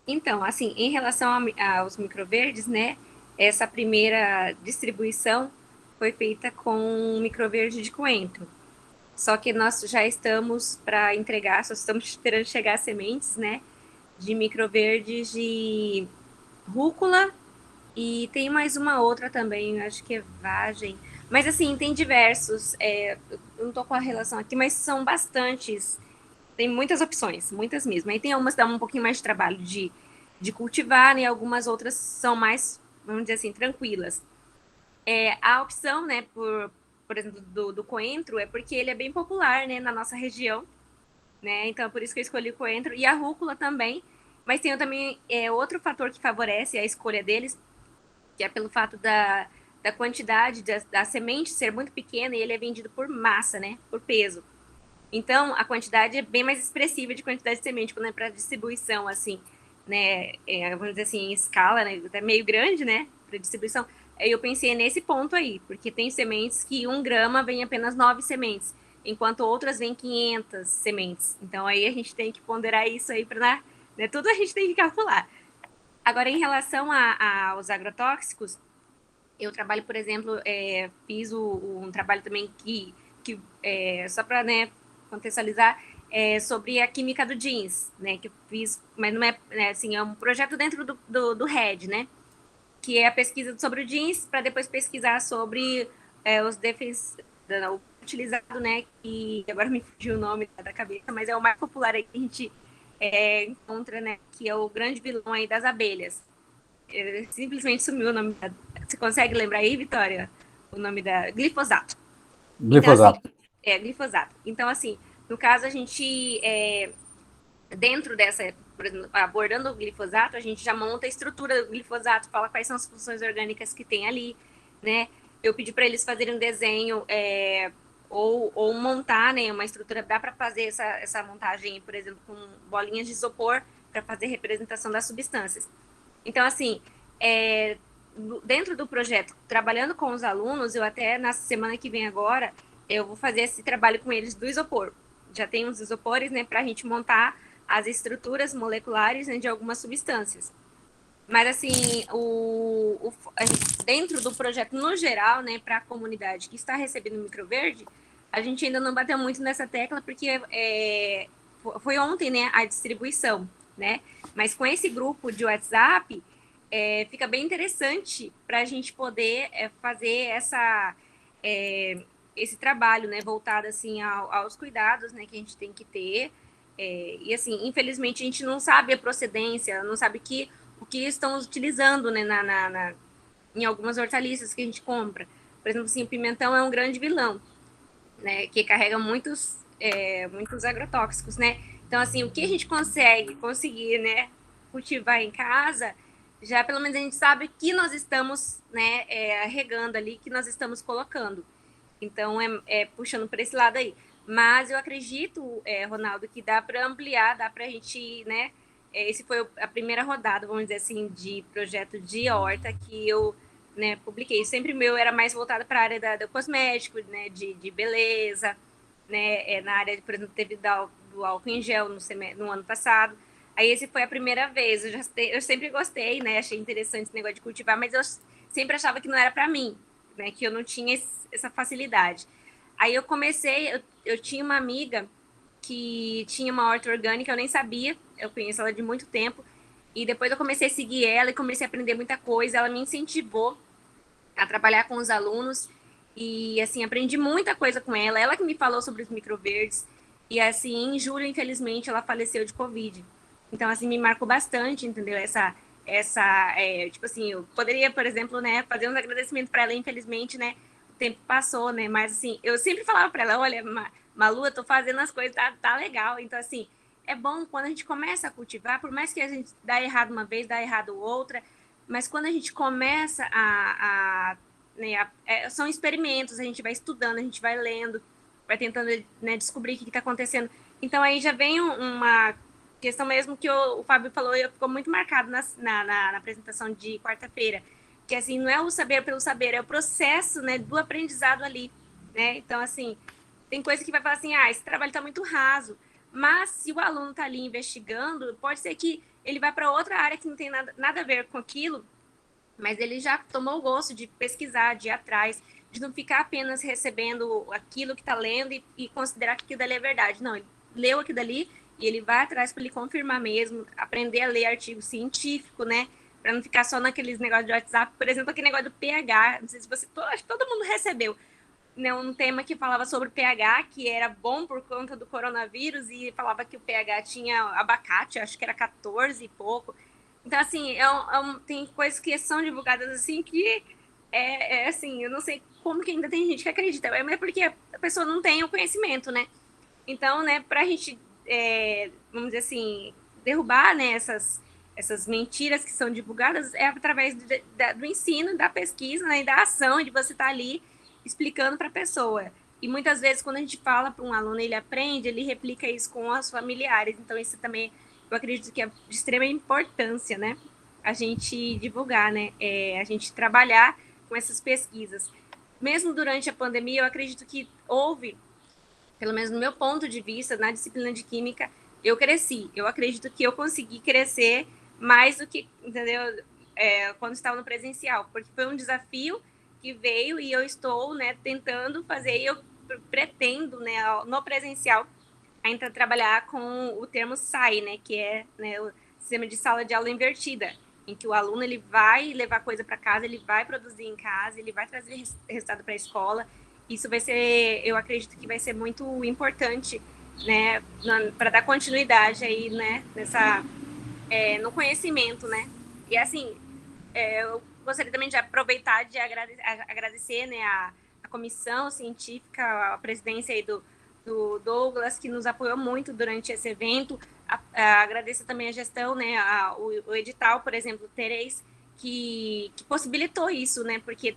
Speaker 9: Então, assim, em relação aos microverdes, né, essa primeira distribuição foi feita com microverde de coentro. Só que nós já estamos para entregar, só estamos esperando chegar sementes, né, de microverdes de rúcula e tem mais uma outra também, acho que é vagem. Mas, assim, tem diversos, eu não estou com a relação aqui, mas são bastantes, tem muitas opções, muitas mesmo. Aí tem umas que dão um pouquinho mais de trabalho de cultivar, né, algumas outras são mais, vamos dizer assim, tranquilas. A opção, né, por exemplo, do coentro é porque ele é bem popular, né, na nossa região, né, então por isso que eu escolhi o coentro, e a rúcula também, mas tem também outro fator que favorece a escolha deles, que é pelo fato da quantidade da semente ser muito pequena e ele é vendido por massa, né, por peso. Então, a quantidade é bem mais expressiva de quantidade de semente, quando é para distribuição, assim, né, vamos dizer assim, em escala, né, até meio grande, né, para distribuição. Aí eu pensei nesse ponto aí, porque tem sementes que 1 grama vem apenas 9 sementes, enquanto outras vêm 500 sementes. Então, aí a gente tem que ponderar isso aí para, né, tudo a gente tem que calcular. Agora, em relação aos agrotóxicos, eu trabalho, por exemplo, fiz um trabalho também que só para, né, contextualizar, sobre a química do jeans, né, que eu fiz, mas não é, né, assim, é um projeto dentro do RED, né, que é a pesquisa sobre o jeans, para depois pesquisar sobre os defeitos utilizado, né, que agora me fugiu o nome da cabeça, mas é o mais popular aí que a gente encontra, né, que é o grande vilão aí das abelhas. Simplesmente sumiu o nome Você consegue lembrar aí, Vitória? O nome da... Glifosato.
Speaker 2: Glifosato.
Speaker 9: Então, assim, glifosato. Então, assim, no caso, a gente, dentro dessa, por exemplo, abordando o glifosato, a gente já monta a estrutura do glifosato, fala quais são as funções orgânicas que tem ali, né? Eu pedi para eles fazerem um desenho ou montar, né, uma estrutura, dá para fazer essa montagem, por exemplo, com bolinhas de isopor para fazer representação das substâncias. Então, assim, dentro do projeto, trabalhando com os alunos, eu até na semana que vem agora, eu vou fazer esse trabalho com eles do isopor. Já tem uns isopores, né, para a gente montar as estruturas moleculares, né, de algumas substâncias. Mas, assim, dentro do projeto no geral, né, para a comunidade que está recebendo microverde, a gente ainda não bateu muito nessa tecla, porque foi ontem, né, a distribuição, né? Mas com esse grupo de WhatsApp, fica bem interessante para a gente poder fazer esse trabalho, né, voltado assim aos cuidados, né, que a gente tem que ter. E assim, infelizmente a gente não sabe a procedência, não sabe o que estão utilizando, né, em algumas hortaliças que a gente compra. Por exemplo, assim, o pimentão é um grande vilão, né, que carrega muitos agrotóxicos, né? Então, assim, o que a gente conseguir, né, cultivar em casa, já pelo menos a gente sabe que nós estamos, né, regando ali, que nós estamos colocando. Então, puxando para esse lado aí. Mas eu acredito, Ronaldo, que dá para ampliar, dá para a gente, né, esse foi a primeira rodada, vamos dizer assim, de projeto de horta que eu, né, publiquei. Sempre o meu era mais voltado para a área do cosmético, né, de beleza, né, na área, por exemplo, teve do álcool em gel no ano passado. Aí esse foi a primeira vez. Eu sempre gostei, né, achei interessante esse negócio de cultivar, mas eu sempre achava que não era para mim, né, que eu não tinha essa facilidade. Aí eu comecei, eu tinha uma amiga que tinha uma horta orgânica, eu nem sabia, eu conheço ela de muito tempo, e depois eu comecei a seguir ela e comecei a aprender muita coisa, ela me incentivou a trabalhar com os alunos, e assim, aprendi muita coisa com ela que me falou sobre os microverdes, e assim, em julho, infelizmente, ela faleceu de Covid. Então, assim, me marcou bastante, entendeu? Tipo assim, eu poderia, por exemplo, né, fazer um agradecimento para ela, infelizmente, né, o tempo passou, né, mas assim, eu sempre falava para ela, olha, Malu, eu tô fazendo as coisas, tá legal. Então, assim, é bom quando a gente começa a cultivar, por mais que a gente dá errado uma vez, dá errado outra, mas quando a gente começa né, são experimentos, a gente vai estudando, a gente vai lendo, vai tentando, né, descobrir o que está acontecendo. Então, aí já vem uma questão mesmo que o Fábio falou, e ficou muito marcado na apresentação de quarta-feira, que, assim, não é o saber pelo saber, é o processo, né, do aprendizado ali, né? Então, assim, tem coisa que vai falar assim, esse trabalho está muito raso, mas se o aluno está ali investigando, pode ser que ele vá para outra área que não tem nada a ver com aquilo, mas ele já tomou o gosto de pesquisar, de ir atrás, de não ficar apenas recebendo aquilo que está lendo e considerar que aquilo dali é verdade. Não, ele leu aquilo dali e ele vai atrás para ele confirmar mesmo, aprender a ler artigo científico, né? Para não ficar só naqueles negócios de WhatsApp. Por exemplo, aquele negócio do pH, não sei se você... acho que todo mundo recebeu, né, um tema que falava sobre o pH, que era bom por conta do coronavírus, e falava que o pH tinha abacate, acho que era 14 e pouco. Então, assim, tem coisas que são divulgadas assim que assim, eu não sei como que ainda tem gente que acredita, mas é porque a pessoa não tem o conhecimento, né? Então, né, para a gente, vamos dizer assim, derrubar, né, essas mentiras que são divulgadas é através do ensino, da pesquisa, né, e da ação, de você estar ali explicando para a pessoa. E muitas vezes, quando a gente fala para um aluno, ele aprende, ele replica isso com os familiares. Então, isso também, eu acredito que é de extrema importância, né? A gente divulgar, né? A gente trabalhar com essas pesquisas. Mesmo durante a pandemia, eu acredito que houve, pelo menos no meu ponto de vista, na disciplina de Química, eu cresci. Eu acredito que eu consegui crescer mais do que, entendeu? Quando estava no presencial, porque foi um desafio que veio e eu estou, né, tentando fazer, e eu pretendo, né, no presencial, ainda trabalhar com o termo SAI, né, que é, né, o sistema de sala de aula invertida, em que o aluno ele vai levar coisa para casa, ele vai produzir em casa, ele vai trazer resultado para a escola. Isso vai ser, eu acredito que vai ser muito importante, né, para dar continuidade aí, né, no conhecimento, né. E assim, eu gostaria também de aproveitar de agradecer, né, a comissão científica, a presidência aí do Douglas, que nos apoiou muito durante esse evento. Agradeço também a gestão, né, o edital, por exemplo, Terez, que possibilitou isso, né, porque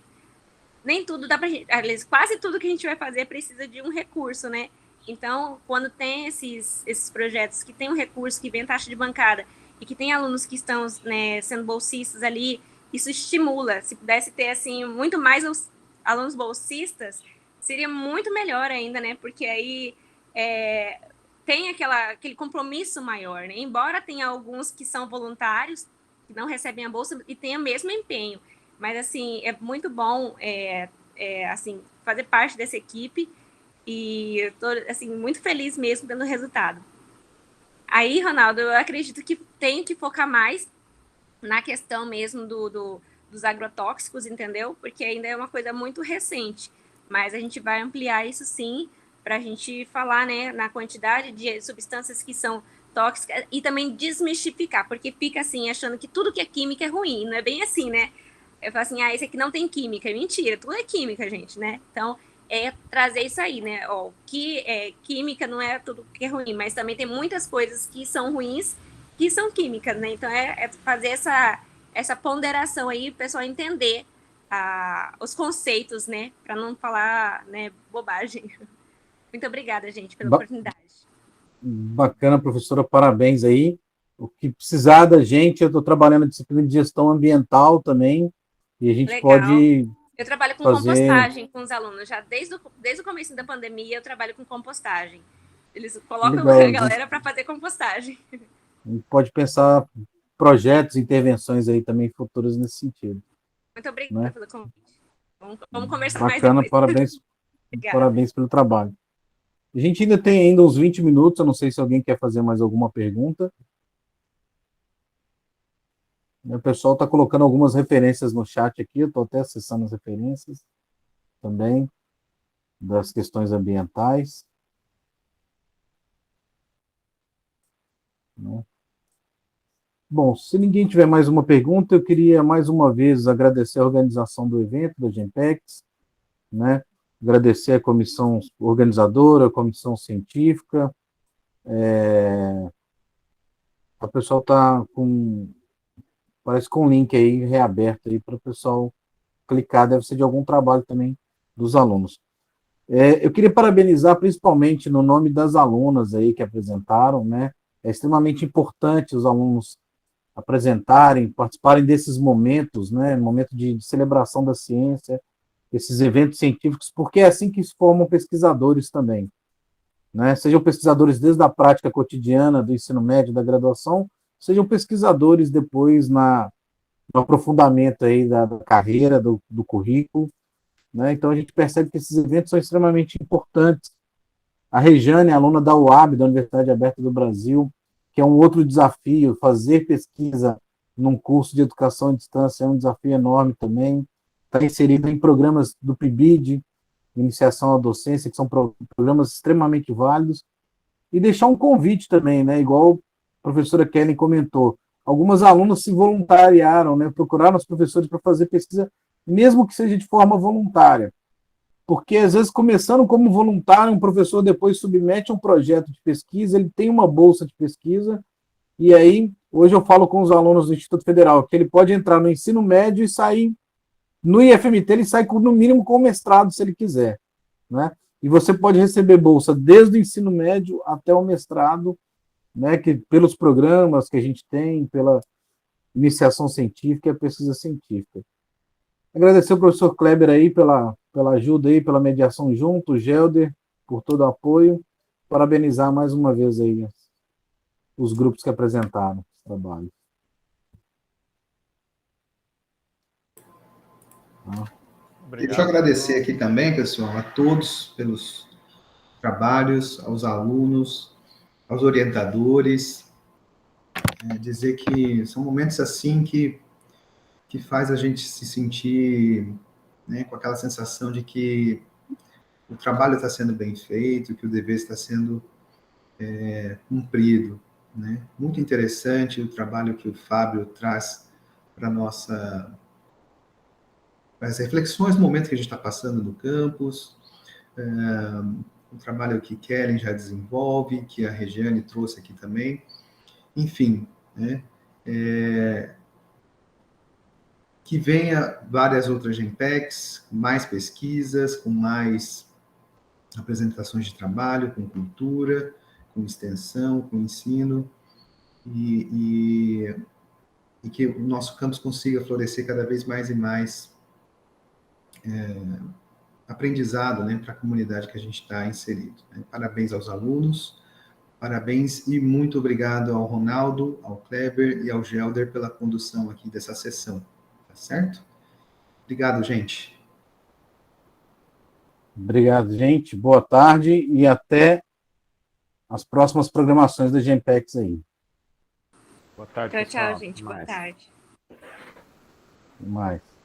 Speaker 9: nem tudo dá pra gente, aliás, quase tudo que a gente vai fazer precisa de um recurso, né. Então, quando tem esses projetos que tem um recurso, que vem taxa de bancada, e que tem alunos que estão, né, sendo bolsistas ali, isso estimula. Se pudesse ter, assim, muito mais os alunos bolsistas, seria muito melhor ainda, né? Porque aí tem aquele compromisso maior, né? Embora tenha alguns que são voluntários, que não recebem a bolsa e tenham o mesmo empenho. Mas, assim, é muito bom, assim, fazer parte dessa equipe, e eu tô, assim, muito feliz mesmo pelo resultado. Aí, Ronaldo, eu acredito que tem que focar mais na questão mesmo dos agrotóxicos, entendeu? Porque ainda é uma coisa muito recente, mas a gente vai ampliar isso sim, para a gente falar, né, na quantidade de substâncias que são tóxicas e também desmistificar, porque fica assim, achando que tudo que é química é ruim, não é bem assim, né? Eu falo assim, esse aqui não tem química, é mentira, tudo é química, gente, né? Então, trazer isso aí, né? Ó, que química não é tudo que é ruim, mas também tem muitas coisas que são ruins que são químicas, né? Então, fazer essa ponderação aí, o pessoal entender os conceitos, né? Para não falar, né, bobagem. Muito obrigada, gente, pela oportunidade.
Speaker 2: Bacana, professora, parabéns aí. O que precisar da gente, eu estou trabalhando na disciplina de gestão ambiental também, e a gente
Speaker 9: Legal.
Speaker 2: pode
Speaker 9: Eu trabalho com
Speaker 2: fazer...
Speaker 9: compostagem com os alunos, já desde o começo da pandemia eu trabalho com compostagem. Eles colocam
Speaker 2: Legal,
Speaker 9: a galera para fazer compostagem.
Speaker 2: A gente pode pensar projetos, intervenções aí também futuras nesse sentido.
Speaker 9: Muito obrigada,
Speaker 2: né?
Speaker 9: pelo convite. Vamos conversar
Speaker 2: Bacana,
Speaker 9: mais depois.
Speaker 2: Parabéns pelo trabalho. A gente ainda tem ainda uns 20 minutos, eu não sei se alguém quer fazer mais alguma pergunta. O pessoal está colocando algumas referências no chat aqui, eu estou até acessando as referências também, das questões ambientais. Né? Bom, se ninguém tiver mais uma pergunta, eu queria mais uma vez agradecer a organização do evento, da Genpex, né? Agradecer a comissão organizadora, a comissão científica. O pessoal está parece com um link aí reaberto aí para o pessoal clicar, deve ser de algum trabalho também dos alunos. Eu queria parabenizar principalmente no nome das alunas aí que apresentaram, né? É extremamente importante os alunos apresentarem, participarem desses momentos, né? Momento de celebração da ciência, esses eventos científicos, porque é assim que se formam pesquisadores também, né? Sejam pesquisadores desde a prática cotidiana do ensino médio, da graduação, sejam pesquisadores depois no aprofundamento aí da carreira, do currículo, né? Então a gente percebe que esses eventos são extremamente importantes. A Rejane, aluna da UAB, da Universidade Aberta do Brasil, que é um outro desafio, fazer pesquisa num curso de educação à distância é um desafio enorme também. Está inserida em programas do PIBID, Iniciação à Docência, que são programas extremamente válidos. E deixar um convite também, né? Igual a professora Kellen comentou, algumas alunas se voluntariaram, né? Procuraram os professores para fazer pesquisa, mesmo que seja de forma voluntária. Porque, às vezes, começando como voluntário, um professor depois submete um projeto de pesquisa, ele tem uma bolsa de pesquisa, e aí, hoje eu falo com os alunos do Instituto Federal, que ele pode entrar no ensino médio e sair, no IFMT, ele sai no mínimo com o mestrado, se ele quiser, né? E você pode receber bolsa desde o ensino médio até o mestrado, né? Que, pelos programas que a gente tem, pela iniciação científica e a pesquisa científica. Agradecer ao professor Kleber aí pela ajuda aí, pela mediação junto, o Gelder por todo o apoio. Parabenizar mais uma vez aí os grupos que apresentaram esse trabalho.
Speaker 5: Deixa eu agradecer aqui também, pessoal, a todos pelos trabalhos, aos alunos, aos orientadores. Dizer que são momentos assim que faz a gente se sentir, né, com aquela sensação de que o trabalho está sendo bem feito, que o dever está sendo cumprido, né? Muito interessante o trabalho que o Fábio traz para as reflexões no momento que a gente está passando no campus, o trabalho que Kellen já desenvolve, que a Regiane trouxe aqui também, enfim, né? Que venha várias outras GEMPECs, mais pesquisas, com mais apresentações de trabalho, com cultura, com extensão, com ensino, e que o nosso campus consiga florescer cada vez mais e mais aprendizado, né, para a comunidade que a gente está inserido, né? Parabéns aos alunos, parabéns e muito obrigado ao Ronaldo, ao Kleber e ao Gelder pela condução aqui dessa sessão, tá certo? Obrigado, gente.
Speaker 2: Obrigado, gente. Boa tarde e até as próximas programações da GEMPEX aí.
Speaker 12: Boa tarde,
Speaker 9: Tchau,
Speaker 12: pessoal.
Speaker 9: tchau, gente. Boa tarde.
Speaker 2: Até mais.